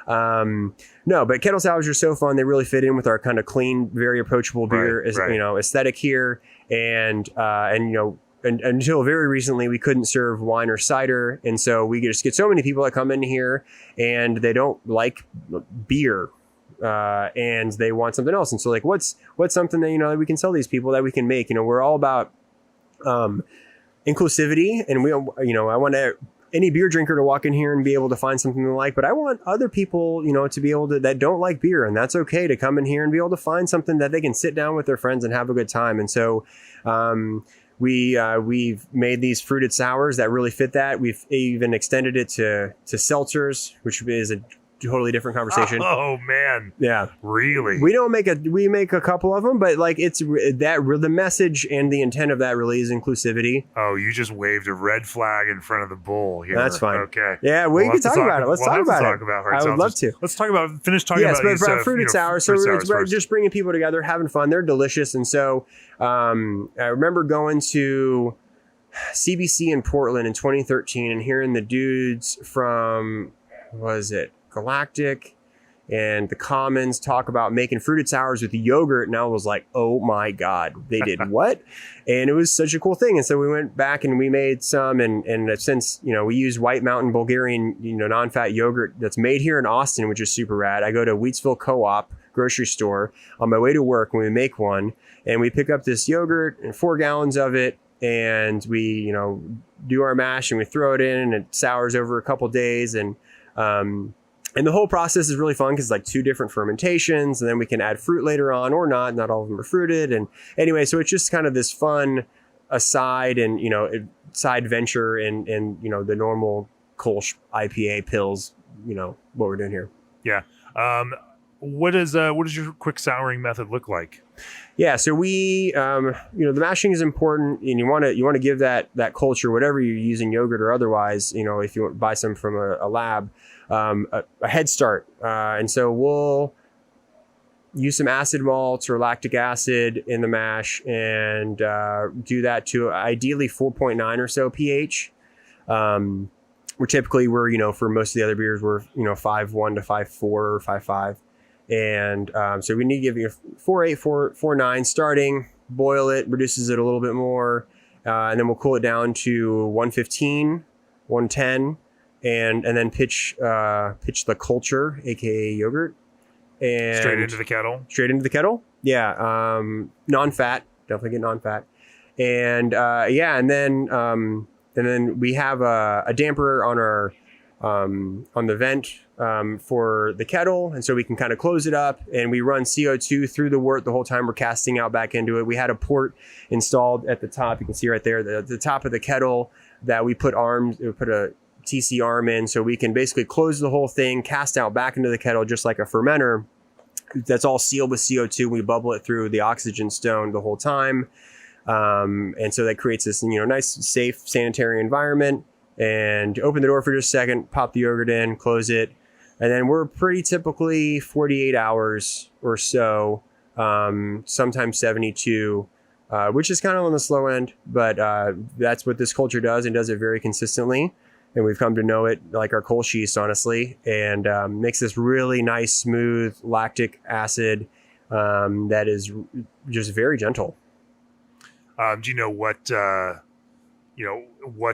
No, but kettle sours are so fun. They really fit in with our kind of clean, very approachable beer, aesthetic here, and until very recently, we couldn't serve wine or cider. And so we just get so many people that come in here and they don't like beer, and they want something else. And so like, what's something that, that we can sell these people, that we can make? We're all about inclusivity, and I want any beer drinker to walk in here and be able to find something they like, but I want other people, to be able to, that don't like beer, and that's okay, to come in here and be able to find something that they can sit down with their friends and have a good time. And so, we've made these fruited sours that really fit that. We've even extended it to seltzers, which is a totally different conversation. Oh man. Yeah. Really? We make a couple of them, but like it's that the message and the intent of that really is inclusivity. Oh, you just waved a red flag in front of the bull here. That's fine. Okay. Yeah, we can talk about it. Let's talk about it. I would love to. Let's talk about finish talking about these fruited sours. So it's just bringing people together, having fun. They're delicious. And so I remember going to CBC in Portland in 2013 and hearing the dudes from, what was it, Galactic and the Commons talk about making fruited sours with yogurt. And I was like, oh my God, they did what? And it was such a cool thing. And so we went back and we made some. And since, we use White Mountain Bulgarian, non-fat yogurt that's made here in Austin, which is super rad. I go to Wheatsville Co-op grocery store on my way to work when we make one. And we pick up this yogurt and 4 gallons of it. And we, do our mash and we throw it in and it sours over a couple days. And the whole process is really fun because it's like 2 different fermentations, and then we can add fruit later on or not. Not all of them are fruited. And anyway, so it's just kind of this fun aside and, side venture in the normal Kölsch IPA pills, what we're doing here. Yeah. What does your quick souring method look like? Yeah, so we, the mashing is important, and you want to give that culture, whatever you're using, yogurt or otherwise, if you buy some from a lab, a head start. And so we'll use some acid malts or lactic acid in the mash and do that to ideally 4.9 or so pH. We're typically, for most of the other beers, we're, 5.1 to 5.4 or 5.5. And so we need to give you 4.8, 4.9 starting, boil it, reduces it a little bit more, and then we'll cool it down to 115, 110, and then pitch the culture, aka yogurt, and straight into the kettle. Straight into the kettle, yeah. Non-fat, definitely get non-fat, and then we have a damper on our on the vent for the kettle, and so we can kind of close it up, and we run CO2 through the wort the whole time we're casting out back into it. We had a port installed at the top. You can see right there, the top of the kettle that we put a TC arm in, so we can basically close the whole thing, cast out back into the kettle just like a fermenter. That's all sealed with CO2. We bubble it through the oxygen stone the whole time, and so that creates this nice, safe, sanitary environment. And open the door for just a second, pop the yogurt in, close it. And then we're pretty typically 48 hours or so, sometimes 72, which is kind of on the slow end, but that's what this culture does, and does it very consistently. And we've come to know it like our Kölsch yeast, honestly, and makes this really nice, smooth lactic acid that is just very gentle. Do you know what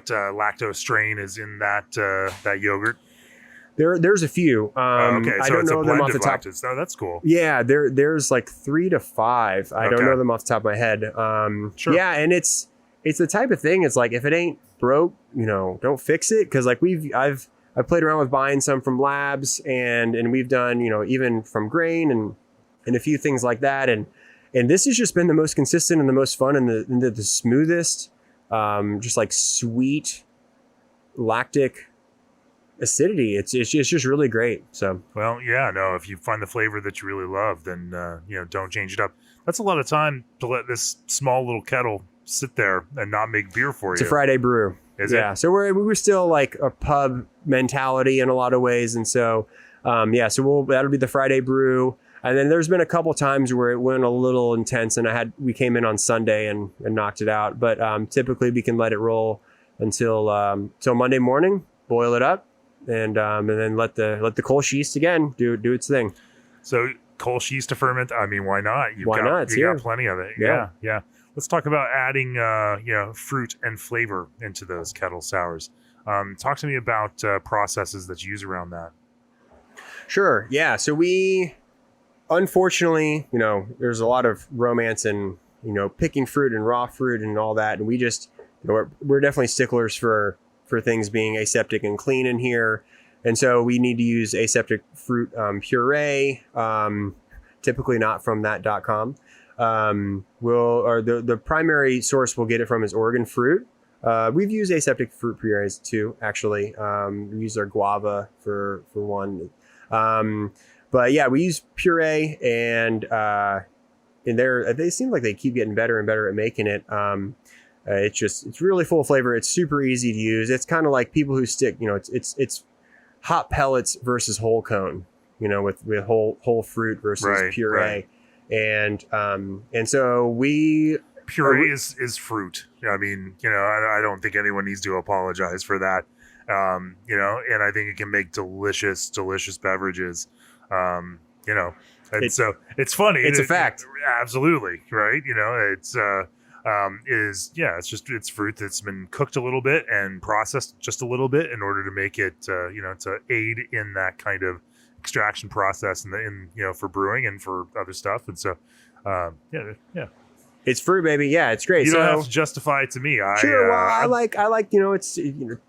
lactose strain is in that yogurt? There's a few. Okay, so I don't it's know a them blend off the of top. lactose. Oh, that's cool. Yeah, there's like 3 to 5. I don't know them off the top of my head. Sure. Yeah, and it's the type of thing. It's like, if it ain't broke, don't fix it. Because like I've played around with buying some from labs, and we've done even from grain and a few things like that. And this has just been the most consistent and the most fun and the smoothest. Just like sweet lactic acidity. It's just really great. So, well, yeah, no, if you find the flavor that you really love, then don't change it up. That's a lot of time to let this small little kettle sit there and not make beer for you. It's a Friday brew. Is it? Yeah. So we were still like a pub mentality in a lot of ways, and so that'll be the Friday brew. And then there's been a couple times where it went a little intense, and we came in on Sunday and knocked it out. But typically we can let it roll until Monday morning, boil it up, and then let the Kölsch yeast again do its thing. So Kölsch yeast to ferment. I mean, why not? You got plenty of it. Yeah. Let's talk about adding fruit and flavor into those kettle sours. Talk to me about processes that you use around that. Sure. Yeah. So unfortunately, there's a lot of romance in, picking fruit and raw fruit and all that. And we just, we're definitely sticklers for things being aseptic and clean in here. And so we need to use aseptic fruit puree, typically not from that.com. The primary source we'll get it from is Oregon fruit. We've used aseptic fruit purees too, actually. We use our guava for one. But yeah, we use puree, and they seem like they keep getting better and better at making it. It's really full of flavor. It's super easy to use. It's kind of like people who stick, it's hot pellets versus whole cone, with whole fruit versus puree. Right. And so puree is fruit. I mean, I don't think anyone needs to apologize for that. And I think it can make delicious beverages. You know, and It's- so it's funny. it's a fact. Absolutely. Right. You know, it's fruit that's been cooked a little bit and processed just a little bit in order to make it, to aid in that kind of extraction process for brewing and for other stuff. And so, yeah. It's fruit, baby. Yeah, it's great. You don't have to justify it to me. Sure. Well, I like, it's,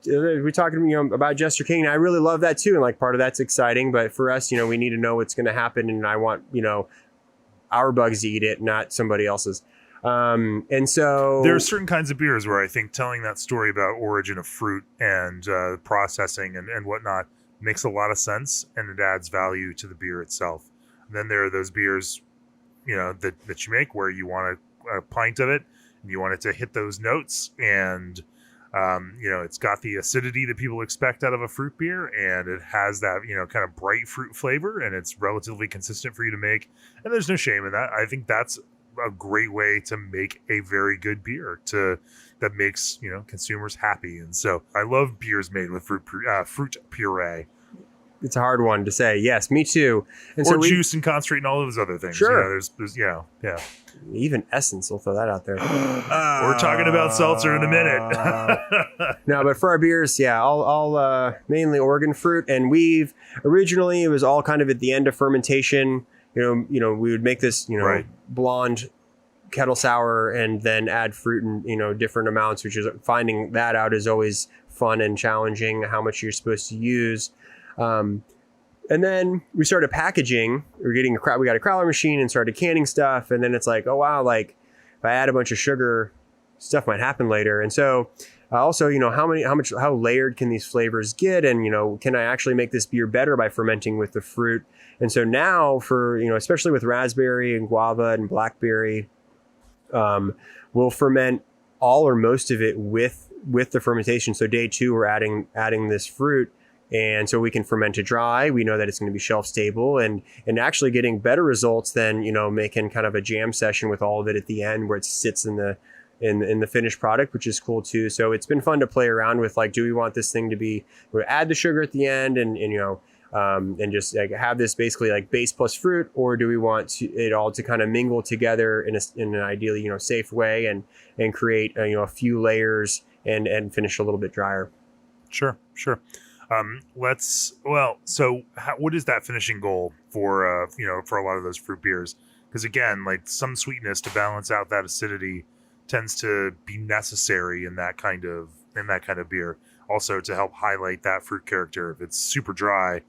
we're talking, about Jester King. And I really love that too. And like part of that's exciting, but for us, we need to know what's going to happen. And I want, our bugs to eat it, not somebody else's. And so there are certain kinds of beers where I think telling that story about origin of fruit and processing and whatnot makes a lot of sense, and it adds value to the beer itself. And then there are those beers, that you make where you want a pint of it and you want it to hit those notes, and it's got the acidity that people expect out of a fruit beer, and it has that kind of bright fruit flavor, and it's relatively consistent for you to make, and there's no shame in that. I think that's a great way to make a very good beer that makes consumers happy. And so I love beers made with fruit puree. It's a hard one to say. Yes, me too. And or juice and concentrate and all those other things. Sure. There's even essence. We'll throw that out there. We're talking about seltzer in a minute. No, but for our beers, all mainly Oregon fruit. And originally it was all kind of at the end of fermentation. We would make this, right. blonde kettle sour and then add fruit in, different amounts, which is finding that out is always fun and challenging, how much you're supposed to use. And then we started packaging. We got a crowler machine and started canning stuff. And then it's like, oh, wow, like if I add a bunch of sugar, stuff might happen later. And so also, how layered can these flavors get? And, can I actually make this beer better by fermenting with the fruit? And so now for, especially with raspberry and guava and blackberry, we'll ferment all or most of it with the fermentation. So day 2, we're adding this fruit. And so we can ferment it dry. We know that it's going to be shelf stable and actually getting better results than, making kind of a jam session with all of it at the end where it sits in the finished product, which is cool too. So it's been fun to play around with, like, do we want this thing to be, we add the sugar at the end and just like have this basically like base plus fruit, or do we want it all to kind of mingle together in an ideally, safe way and create, a few layers and finish a little bit drier. Sure. So what is that finishing goal for for a lot of those fruit beers? Because again, like some sweetness to balance out that acidity tends to be necessary in that kind of beer. Also to help highlight that fruit character. If it's super dry,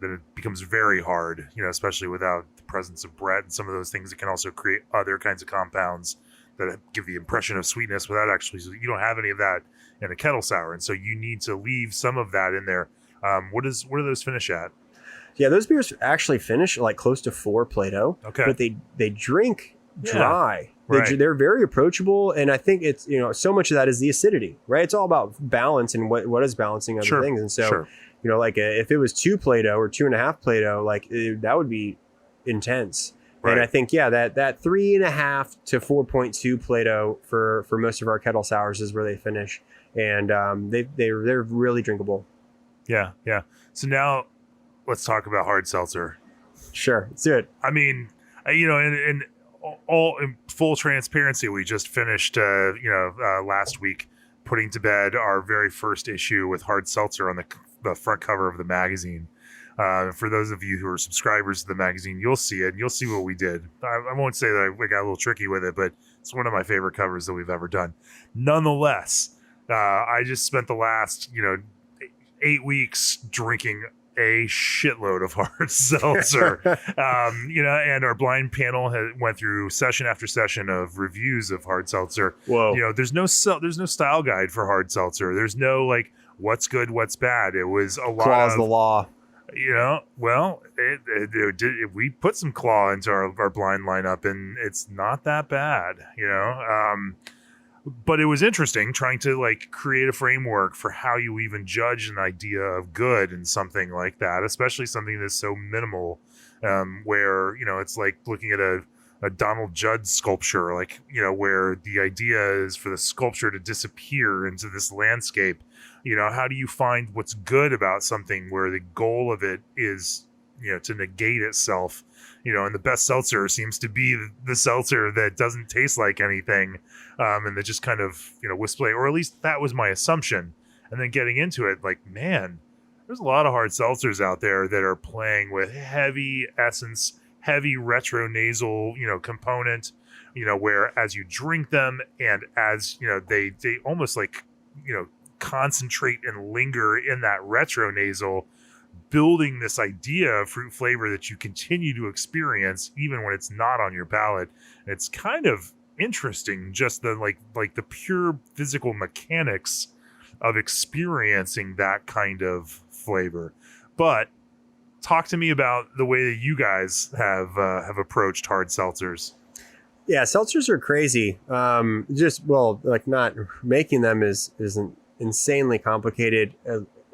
then it becomes very hard, especially without the presence of Brett and some of those things. It can also create other kinds of compounds that give the impression of sweetness without actually, so you don't have any of that in a kettle sour. And so you need to leave some of that in there. What do those finish at? Yeah, those beers actually finish like close to 4 Plato. Okay. But they drink dry. Yeah, right. They're very approachable. And I think it's, so much of that is the acidity, right? It's all about balance and what is balancing other things. And so, like if it was 2 Plato or 2.5 Plato, like that would be intense. Right. And I think, that 3.5 to 4.2 Plato for most of our kettle sours is where they finish. And they're really drinkable. Yeah. So now let's talk about hard seltzer. Sure, let's do it. I mean, in full transparency, we just finished, last week putting to bed our very first issue with hard seltzer on the front cover of the magazine. For those of you who are subscribers to the magazine, you'll see it and you'll see what we did. I won't say that we got a little tricky with it, but it's one of my favorite covers that we've ever done. Nonetheless, I just spent the last, 8 weeks drinking a shitload of hard seltzer, and our blind panel went through session after session of reviews of hard seltzer. Whoa. There's no style guide for hard seltzer. There's no like what's good, what's bad. It was a lot Clause of the law. We put some claw into our blind lineup, and it's not that bad, But it was interesting trying to like create a framework for how you even judge an idea of good in something like that, especially something that's so minimal, where, it's like looking at a Donald Judd sculpture, like, where the idea is for the sculpture to disappear into this landscape. How do you find what's good about something where the goal of it is to negate itself, and the best seltzer seems to be the seltzer that doesn't taste like anything, and that just kind of, wisps away, or at least that was my assumption. And then getting into it, like, man, there's a lot of hard seltzers out there that are playing with heavy essence, heavy retronasal, component, where as you drink them and as, they almost like, concentrate and linger in that retronasal, building this idea of fruit flavor that you continue to experience even when it's not on your palate. And it's kind of interesting, just the like the pure physical mechanics of experiencing that kind of flavor. But talk to me about the way that you guys have approached hard seltzers. Yeah, seltzers are crazy. Not making them isn't insanely complicated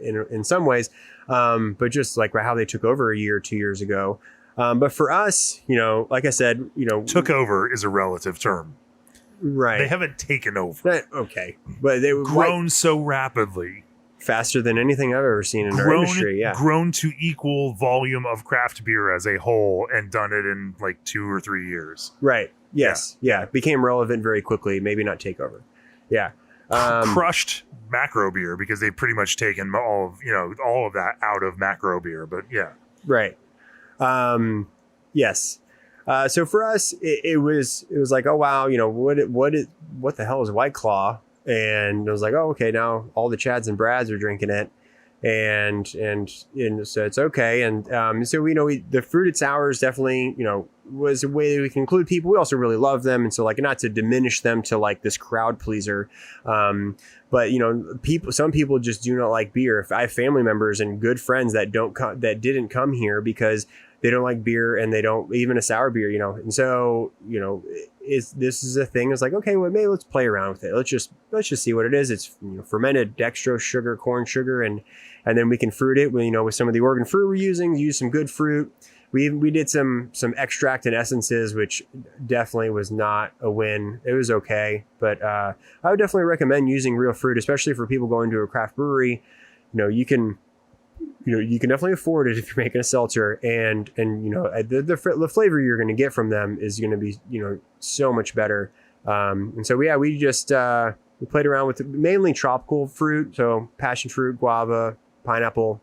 in some ways, but just like how they took over a year or 2 years ago. But for us, like I said, took over is a relative term. Right. They haven't taken over. Okay. But they were grown so rapidly. Faster than anything I've ever seen in our industry. Yeah. Grown to equal volume of craft beer as a whole and done it in like 2 or 3 years. Right. Yes. Yeah. Became relevant very quickly. Maybe not take over. Yeah. Crushed macro beer because they've pretty much taken all of that out of macro beer. But yeah. Right. Yes. So for us, it was like, oh wow, what the hell is White Claw? And I was like, oh, okay, now all the Chads and Brads are drinking it, and so it's okay. And so the fruited sours definitely was a way that we can include people. We also really love them, and so like not to diminish them to like this crowd pleaser, but some people just do not like beer. If I have family members and good friends that didn't come here because they don't like beer and they don't even a sour beer, and so this is a thing. It's like, okay, well, maybe let's play around with it. Let's just see what it is. It's fermented dextrose sugar, corn sugar, and then we can fruit it with some of the Oregon fruit we're using. Use some good fruit. We did some extract and essences, which definitely was not a win. It was okay, but I would definitely recommend using real fruit, especially for people going to a craft brewery. You can definitely afford it if you're making a seltzer, and the flavor you're going to get from them is going to be so much better. And so we just we played around with mainly tropical fruit, so passion fruit, guava, pineapple,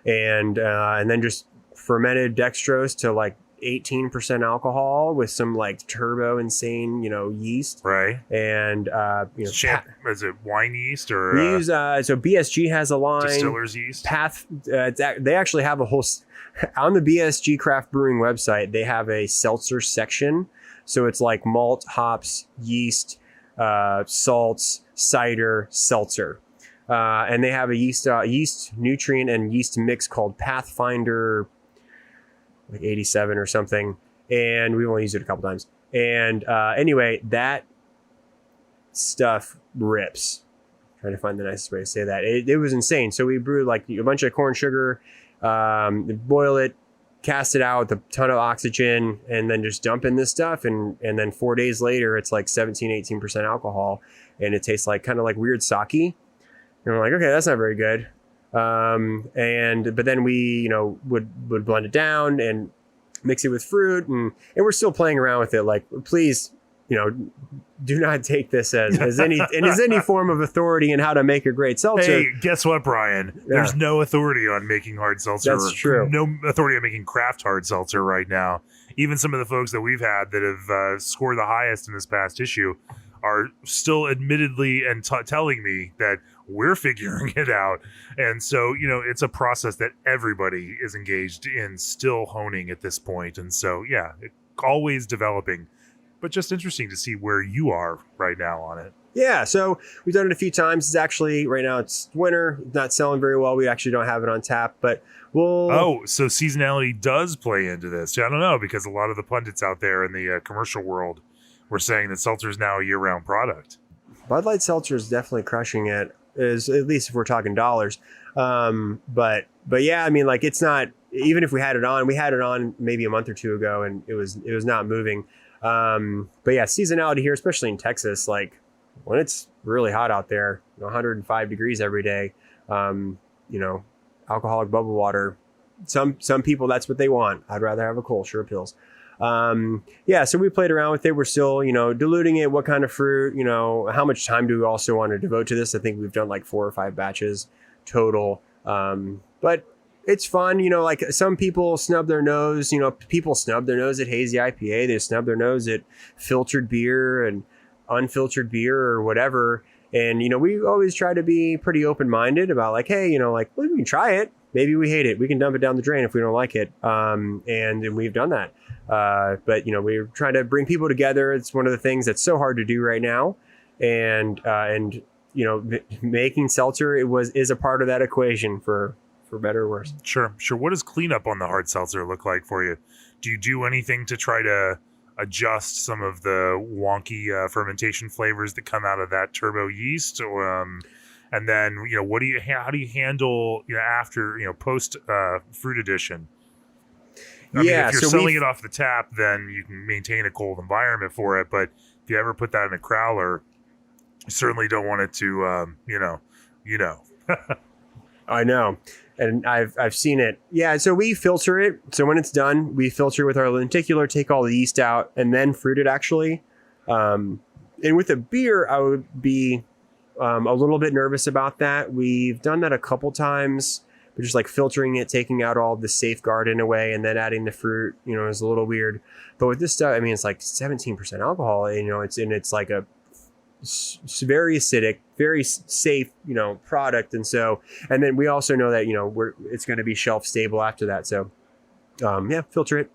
and then just fermented dextrose to like 18% alcohol with some like turbo insane yeast, right? And is it wine yeast or we use so BSG has a line, distiller's yeast. Path they actually have a whole on the BSG craft brewing website. They have a seltzer section, so it's like malt, hops, yeast, salts, cider, seltzer, and they have a yeast nutrient and yeast mix called Pathfinder, like 87 or something, and we've only used it a couple times. And anyway, that stuff rips. I'm trying to find the nicest way to say that. It was insane. So we brewed like a bunch of corn sugar, boil it, cast it out with a ton of oxygen, and then just dump in this stuff. And then 4 days later, it's like 17-18% alcohol, and it tastes like kind of like weird sake. And we're like, okay, that's not very good. But then we, would blend it down and mix it with fruit, and we're still playing around with it. Like, please, do not take this as any form of authority in how to make a great seltzer. Hey, guess what, Brian? Yeah. There's no authority on making hard seltzer. That's true. No authority on making craft hard seltzer right now. Even some of the folks that we've had that have scored the highest in this past issue are still admittedly and telling me that we're figuring it out. And so, it's a process that everybody is engaged in, still honing at this point. And so, yeah, always developing, but just interesting to see where you are right now on it. Yeah. So we've done it a few times. It's actually, right now it's winter, not selling very well. We actually don't have it on tap, but so seasonality does play into this. I don't know, because a lot of the pundits out there in the commercial world were saying that seltzer is now a year-round product. Bud Light Seltzer is definitely crushing it, at least if we're talking dollars. But yeah, I mean, like, it's not, even if we had it on maybe a month or two ago, and it was not moving. But yeah, seasonality here, especially in Texas, like when it's really hot out there, 105 degrees every day, alcoholic bubble water some people, that's what they want. I'd rather have a Kölsch or a Pils. So we played around with it. We're still, diluting it. What kind of fruit, how much time do we also want to devote to this? I think we've done like 4 or 5 batches total. But it's fun, like some people snub their nose, people snub their nose at hazy IPA. They snub their nose at filtered beer and unfiltered beer or whatever. And, we always try to be pretty open-minded about like, hey, well, we can try it. Maybe we hate it. We can dump it down the drain if we don't like it. And we've done that. But we're trying to bring people together. It's one of the things that's so hard to do right now. And making seltzer is a part of that equation for better or worse. Sure. What does cleanup on the hard seltzer look like for you? Do you do anything to try to adjust some of the wonky fermentation flavors that come out of that turbo yeast? Or, and then, how do you handle, after, post fruit addition? I mean, if you're selling it off the tap, then you can maintain a cold environment for it. But if you ever put that in a crowler, you certainly don't want it to, I know. And I've seen it. Yeah. So we filter it. So when it's done, we filter with our lenticular, take all the yeast out, and then fruit it actually. And with a beer, I would be a little bit nervous about that. We've done that a couple times. But just like filtering it, taking out all the safeguard in a way, and then adding the fruit, is a little weird. But with this stuff, I mean, it's like 17% alcohol. It's like a very acidic, very safe, product. And then we also know that, it's going to be shelf stable after that. So, filter it,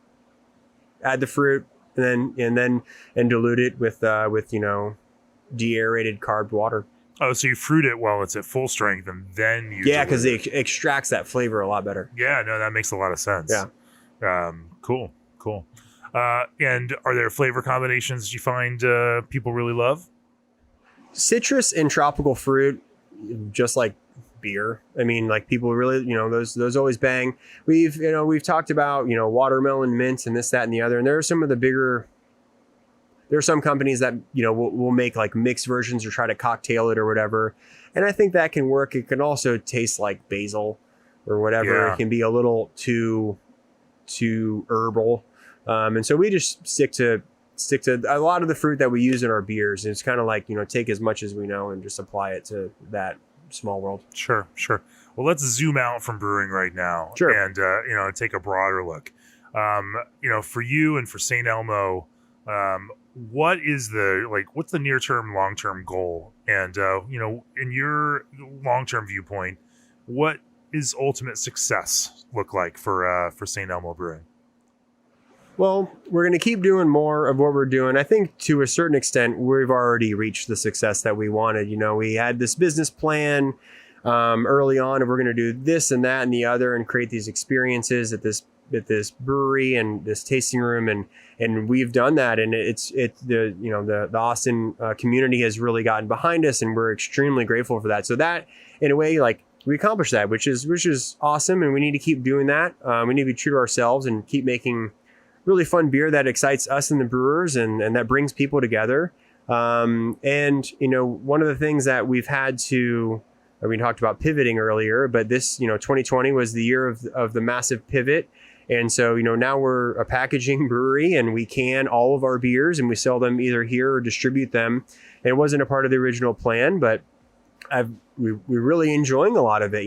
add the fruit, and dilute it with de-aerated carbonated water. Oh, so you fruit it while it's at full strength, and then you... Yeah, because it extracts that flavor a lot better. Yeah, no, that makes a lot of sense. Yeah. Cool. And are there flavor combinations you find people really love? Citrus and tropical fruit, just like beer. I mean, like people really, those always bang. We've talked about, watermelon, mint, and this, that, and the other. And there are some of the bigger... There are some companies that, will make like mixed versions or try to cocktail it or whatever. And I think that can work. It can also taste like basil or whatever. Yeah. It can be a little too herbal. And so we just stick to a lot of the fruit that we use in our beers. It's kind of like, take as much as we know and just apply it to that small world. Sure. Well, let's zoom out from brewing right now. Sure. And, take a broader look. For you and for St. Elmo, what's the near-term, long-term goal? And, in your long-term viewpoint, what is ultimate success look like for St. Elmo Brewing? Well, we're going to keep doing more of what we're doing. I think to a certain extent, we've already reached the success that we wanted. We had this business plan early on, and we're going to do this and that and the other and create these experiences at this brewery and this tasting room, and we've done that, and the Austin community has really gotten behind us, and we're extremely grateful for that. So that, in a way, like we accomplished that, which is awesome, and we need to keep doing that. We need to be true to ourselves and keep making really fun beer that excites us and the brewers, and that brings people together. One of the things that we've had to, we talked about pivoting earlier, but this 2020 was the year of the massive pivot. And so, now we're a packaging brewery, and we can all of our beers, and we sell them either here or distribute them. And it wasn't a part of the original plan, but we're really enjoying a lot of it.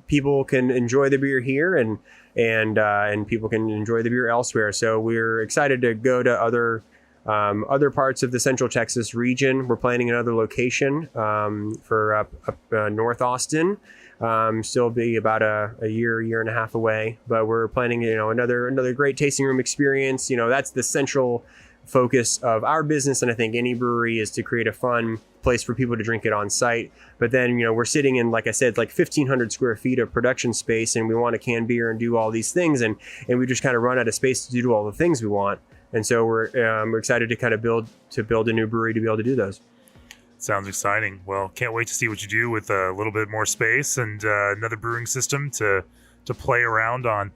People can enjoy the beer here, and people can enjoy the beer elsewhere. So we're excited to go to other parts of the Central Texas region. We're planning another location for up North Austin. Still be about a year and a half away, but we're planning, another great tasting room experience. That's the central focus of our business. And I think any brewery is to create a fun place for people to drink it on site. But then, we're sitting in, like I said, like 1,500 square feet of production space, and we want to can beer and do all these things. And we just kind of run out of space to do all the things we want. And so we're excited to kind of build a new brewery to be able to do those. Sounds exciting. Well, can't wait to see what you do with a little bit more space and another brewing system to play around on.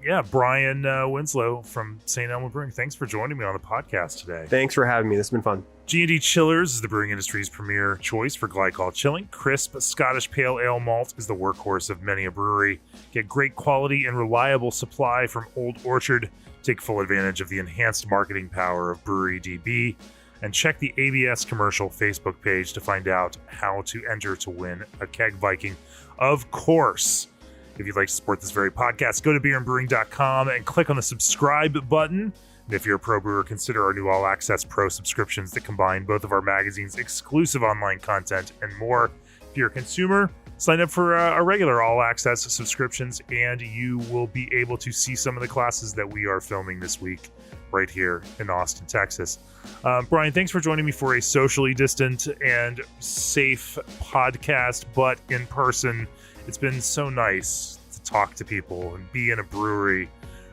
Yeah, Bryan Winslow from St. Elmo Brewing. Thanks for joining me on the podcast today. Thanks for having me. This has been fun. G&D Chillers is the brewing industry's premier choice for glycol chilling. Crisp Scottish Pale Ale malt is the workhorse of many a brewery. Get great quality and reliable supply from Old Orchard. Take full advantage of the enhanced marketing power of Brewery DB. And check the ABS Commercial Facebook page to find out how to enter to win a Keg Viking. Of course, if you'd like to support this very podcast, go to beerandbrewing.com and click on the subscribe button. And if you're a pro brewer, consider our new All Access Pro subscriptions that combine both of our magazines' exclusive online content and more. If you're a consumer, sign up for our regular All Access subscriptions, and you will be able to see some of the classes that we are filming this week right here in Austin, Texas. Bryan, thanks for joining me for a socially distant and safe podcast, but in person. It's been so nice to talk to people and be in a brewery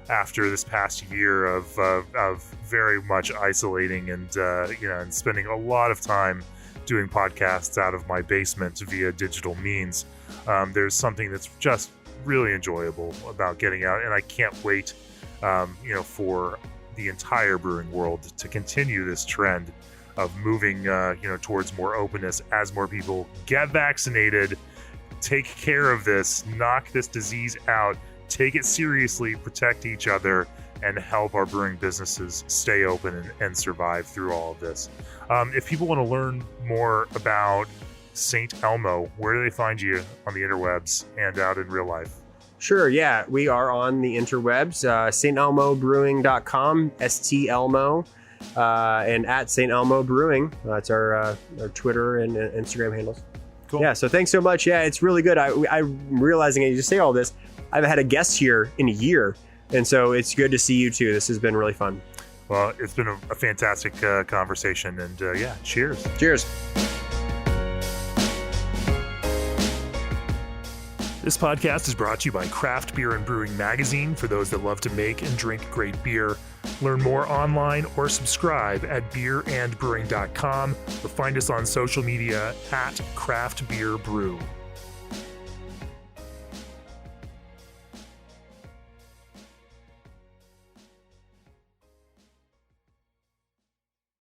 after this past year of very much isolating and and spending a lot of time doing podcasts out of my basement via digital means. There's something that's just really enjoyable about getting out, and I can't wait for the entire brewing world to continue this trend of moving towards more openness as more people get vaccinated. Take care of this, knock this disease out, take it seriously, protect each other, and help our brewing businesses stay open and survive through all of this. If people want to learn more about St. Elmo, where do they find you on the interwebs and out in real life? Sure, yeah. We are on the interwebs, stelmobrewing.com, STElmo, and at St. Elmo Brewing. That's our Twitter and Instagram handles. Cool. Yeah, so thanks so much. Yeah, it's really good. I'm realizing as you say all this, I haven't had a guest here in a year, and so it's good to see you too. This has been really fun. Well, it's been a fantastic conversation, and cheers. Cheers. This podcast is brought to you by Craft Beer and Brewing Magazine for those that love to make and drink great beer. Learn more online or subscribe at beerandbrewing.com or find us on social media at Craft Beer Brew.